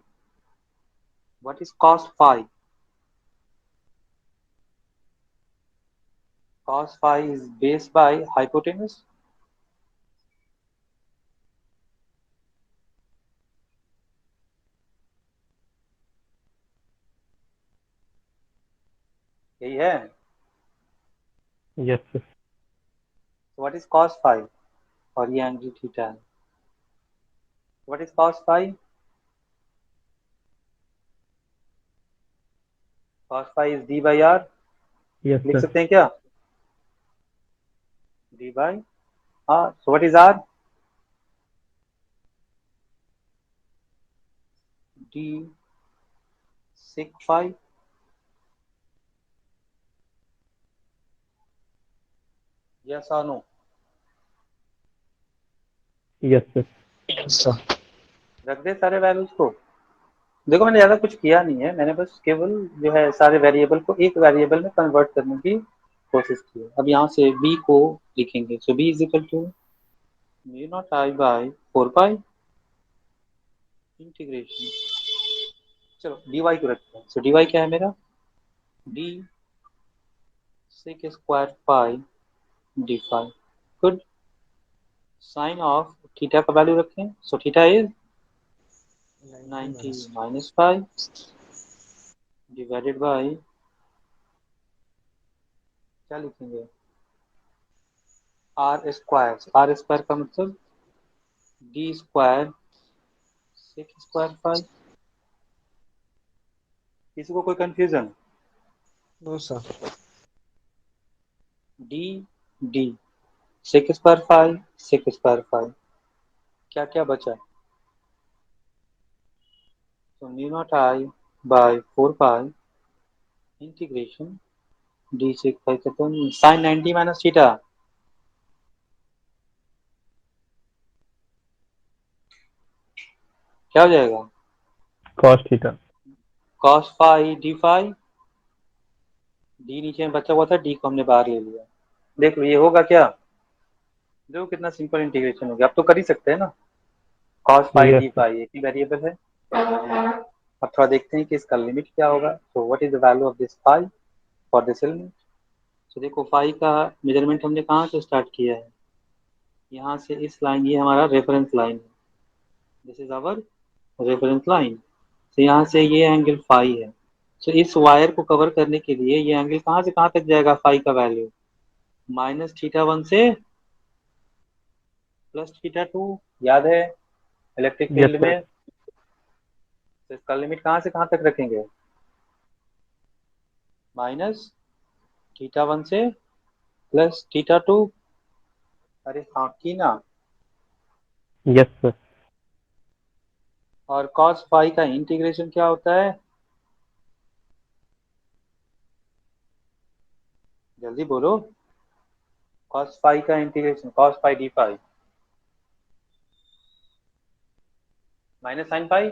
What is cos phi? Cos phi is base by hypotenuse. यही है। Yes, sir. What is cos phi? और ये एंगल थीटा है। What is cos phi? cos phi is d by r। Yes, लिख sir. सकते हैं क्या? d by r। So what is r? d sec phi। Yes और no? Yes, sir. Yes, sir. रख दे सारे वैल्यूज को। देखो मैंने ज्यादा कुछ किया नहीं है, मैंने बस केवल जो है सारे वेरिएबल को एक वेरिएबल में कन्वर्ट करने की कोशिश की है। अब यहाँ से b को लिखेंगे। So b is equal to mu naught I by 4 pi integration. चलो dy को रखते हैं। सो dy क्या है मेरा? d sec square pi d phi. Good. Sine of theta का वैल्यू रखें। So theta is 90 minus 5 divided by क्या लिखेंगे? Are square. आर स्क्वायर का मतलब डी स्क्वायर सेक स्क्वायर 5। किसी को कोई confusion? No, sir. D d sec square 5 sec square 5 क्या क्या बचा? तो mu naught I by 4 pi integration d sec 5 खत्म साइन 90 माइनस थीटा। क्या हो जाएगा? Cos theta. cos phi d phi. D नीचे में बचा हुआ था, डी को हमने बाहर ले लिया। देख लो ये होगा क्या? देखो कितना सिंपल इंटीग्रेशन हो गया। अब तो कर ही सकते हैं ना। cos phi Yes, d sir. Phi एक ही वेरिएबल है। अब थोड़ा देखते हैं कि इसका लिमिट क्या होगा। तो what is the value of this phi for this element? तो देखो फाई का मेजरमेंट हमने कहाँ से स्टार्ट किया है? यहाँ से इस लाइन, ये हमारा रेफरेंस लाइन है। This is our reference line. तो यहाँ से ये एंगल फाई है। तो इस वायर को कवर करने के लिए ये एंगल कहाँ से कहाँ तक जाएगा? फाई का वैल्यू माइनस थीटा 1 से प्लस थीटा 2। याद है इलेक्ट्रिक Yes, फील्ड sir. में? तो इसका लिमिट कहाँ से कहाँ तक रखेंगे? माइनस थीटा 1 से प्लस थीटा 2। अरे हाँ की ना। Yes, sir. और cos फाई का इंटीग्रेशन क्या होता है? जल्दी बोलो। cos फाई का integration cos phi d phi minus sine phi.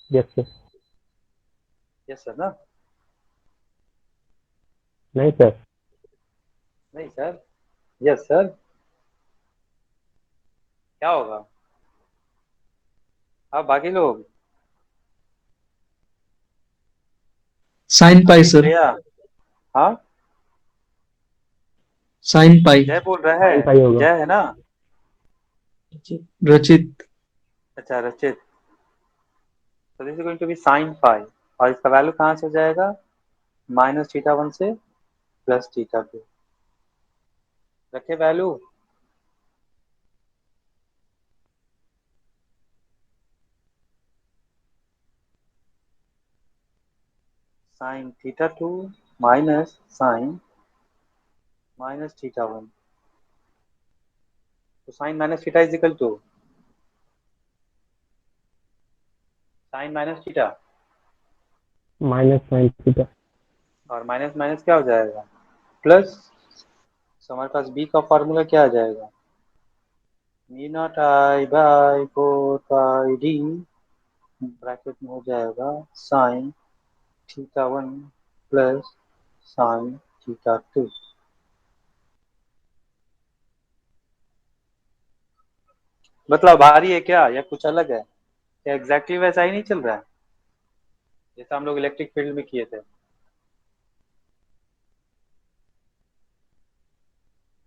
Yes, sir. Yes sir ना? नहीं sir. नहीं सर। Yes sir. क्या होगा? अब बाकी लोग Sin pi, sir. श्रेया। हाँ Sin pi. जय बोल रहा है। Sin pi होगा. जय है ना? Rachit. अच्छा रचित। तो this is going to be sine phi और इसका वैल्यू कहाँ से हो जाएगा? माइनस थीटा 1 से प्लस थीटा 2। रखे value? Sine theta 2 minus sine minus theta 1, तो sine minus theta is equal to sine minus theta, minus sine theta. और माइनस माइनस क्या हो जाएगा, प्लस। तो हमारे पास बी का फॉर्मूला क्या आ जाएगा, me not I by 4 pi D, bracket में हो जाएगा sine theta 1 plus sign theta 2। मतलब भारी है क्या या कुछ अलग है, क्या एग्जैक्टली वैसा ही नहीं चल रहा है जैसा हम लोग इलेक्ट्रिक फील्ड में किए थे?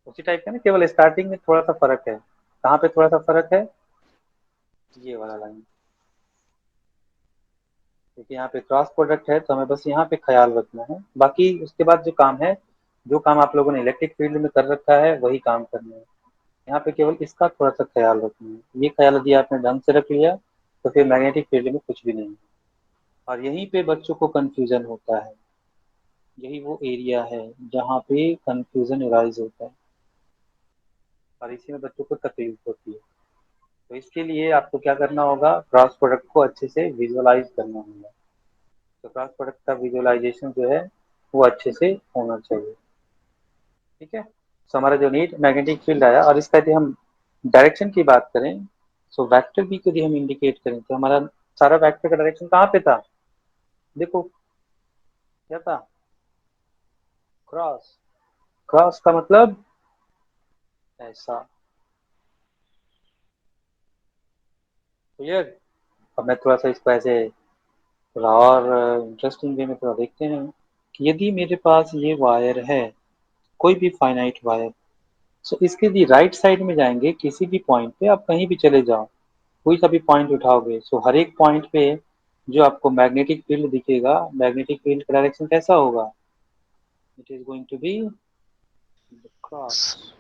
उसी टाइप का ना, केवल स्टार्टिंग में थोड़ा सा फर्क है। कहाँ पे थोड़ा सा फर्क है, ये वाला लाइन, क्योंकि यहाँ पे क्रॉस प्रोडक्ट है तो हमें बस यहाँ पे ख्याल रखना है, बाकी उसके बाद जो काम है, जो काम आप लोगों ने इलेक्ट्रिक फील्ड में कर रखा है वही काम करना है। यहाँ पे केवल इसका थोड़ा सा ख्याल रखना है, ये ख्याल यदि आपने ढंग से रख लिया तो फिर मैग्नेटिक फील्ड में कुछ भी नहीं है। और यहीं पे बच्चों को कंफ्यूजन होता है, यही वो एरिया है जहाँ पे कंफ्यूजन अराइज होता है और इसी में बच्चों को तकलीफ होती है। तो इसके लिए आपको क्या करना होगा, क्रॉस प्रोडक्ट को अच्छे से विजुअलाइज करना होगा। तो क्रॉस प्रोडक्ट का विजुअलाइजेशन जो है वो अच्छे से होना चाहिए। ठीक है, तो हमारा जो नीट मैग्नेटिक फील्ड आया, और इसका यदि हम डायरेक्शन की बात करें, सो वेक्टर बी को यदि हम इंडिकेट करें तो हमारा सारा वेक्टर का डायरेक्शन कहाँ पे था, देखो क्या था, क्रॉस। क्रॉस का मतलब ऐसा, क्लियर। अब मैं थोड़ा सा इसको ऐसे थोड़ा और इंटरेस्टिंग वे में थोड़ा देखते हैं कि यदि मेरे पास ये वायर है, कोई भी फाइनाइट वायर, सो इसके यदि राइट साइड में जाएंगे किसी भी पॉइंट पे, आप कहीं भी चले जाओ, कोई सा भी पॉइंट उठाओगे, सो हर एक पॉइंट पे जो आपको मैग्नेटिक फील्ड दिखेगा, मैग्नेटिक फील्ड का डायरेक्शन कैसा होगा, it is going to be cross.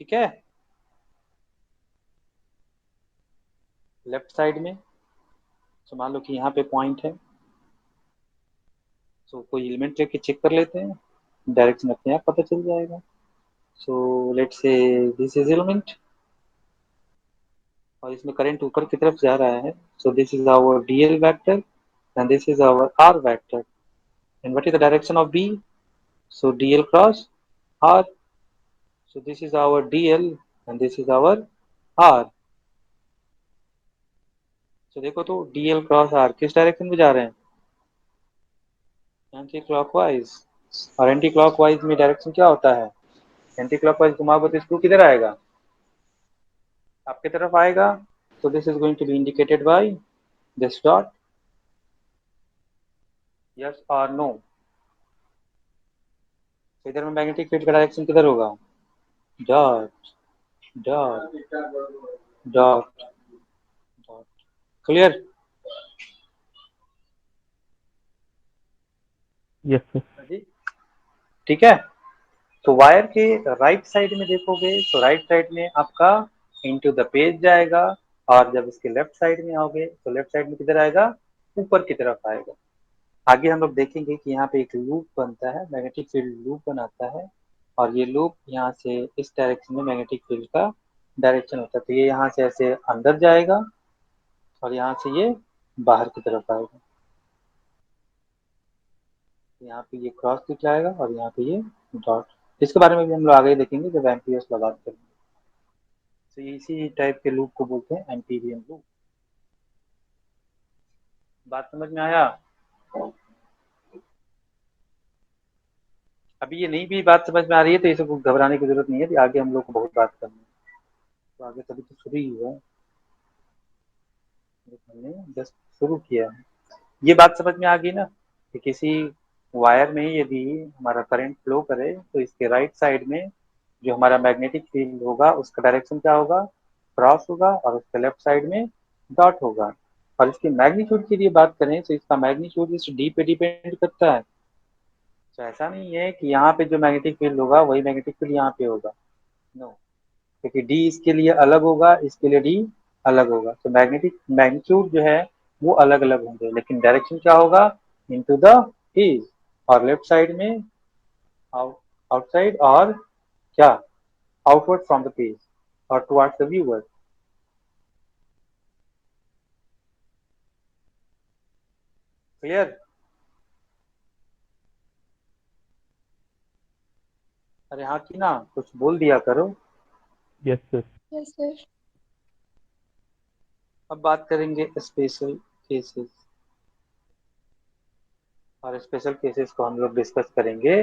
ठीक है, लेफ्ट साइड में, सो मान लो कि यहाँ पे पॉइंट है, सो कोई एलिमेंट लेके चेक कर लेते हैं, डायरेक्शन अपने आप पता चल जाएगा। So let's say this is element, और इसमें करंट ऊपर की तरफ जा रहा है, so this is our dl vector and this is our r vector, and what is the direction of b, so dl cross r, so this is our dl and this is our r। so देखो तो dl cross r किस direction में जा रहे हैं, anti clockwise. और anti clockwise में direction क्या होता है, एंटी क्लॉकवाइज घुमाओगे तो स्क्रू किधर आएगा, आपकी तरफ आएगा। so this is going to be indicated by this dot, yes or no। तो इधर में मैग्नेटिक फील्ड का डायरेक्शन किधर होगा, dot dot dot dot, clear. Yes sir. ठीक है, तो वायर के राइट साइड में देखोगे तो राइट साइड में आपका इनटू द पेज जाएगा, और जब इसके लेफ्ट साइड में आओगे तो लेफ्ट साइड में किधर आएगा, ऊपर की तरफ आएगा। आगे हम लोग देखेंगे कि यहाँ पे एक लूप बनता है, मैग्नेटिक फील्ड लूप बनाता है, और ये लूप यहाँ से इस डायरेक्शन में मैग्नेटिक फील्ड का डायरेक्शन होता है, तो ये यहाँ से ऐसे अंदर जाएगा और यहाँ से ये बाहर की तरफ आएगा। यहाँ पे ये क्रॉस दिखलाएगा और यहाँ पे ये डॉट। इसके बारे में भी हम लोग आगे देखेंगे जब एम्पियर्स लगा करेंगे। तो इसी टाइप के लूप को बोलते हैं एम्पीरियन लूप। बात समझ में आया, अभी ये नहीं भी बात समझ में आ रही है तो इसे घबराने की जरूरत नहीं है, आगे हम लोग को बहुत बात करनी है, तो आगे तभी तो शुरू ही हुआ है, हमने जस्ट शुरू किया है। ये बात समझ में आ गई ना कि किसी वायर में यदि हमारा करंट फ्लो करे तो इसके राइट साइड में जो हमारा मैग्नेटिक फील्ड होगा उसका डायरेक्शन क्या होगा, क्रॉस होगा, और उसके लेफ्ट साइड में डॉट होगा। और इसकी मैग्नीट्यूड की यदि बात करें तो इसका मैग्नीट्यूड इस डी पे डिपेंड करता है, तो ऐसा नहीं है कि यहाँ पे जो मैग्नेटिक फील्ड होगा वही मैग्नेटिक फील्ड यहाँ पे होगा, नो। क्योंकि डी इसके लिए अलग होगा, इसके लिए डी अलग होगा, तो मैग्नेटिक मैग्नीट्यूड जो है वो अलग अलग होंगे, लेकिन डायरेक्शन क्या होगा, इनटू द ईस्ट। और लेफ्ट साइड में आउट आउटसाइड, और क्या, आउटवर्ड फ्रॉम द पेज और टुवर्ड्स द व्यूअर। क्लियर? अरे हाँ की ना, कुछ बोल दिया करो। Yes sir. Yes, sir. अब बात करेंगे स्पेशल केसेस, और स्पेशल केसेस को हम लोग डिस्कस करेंगे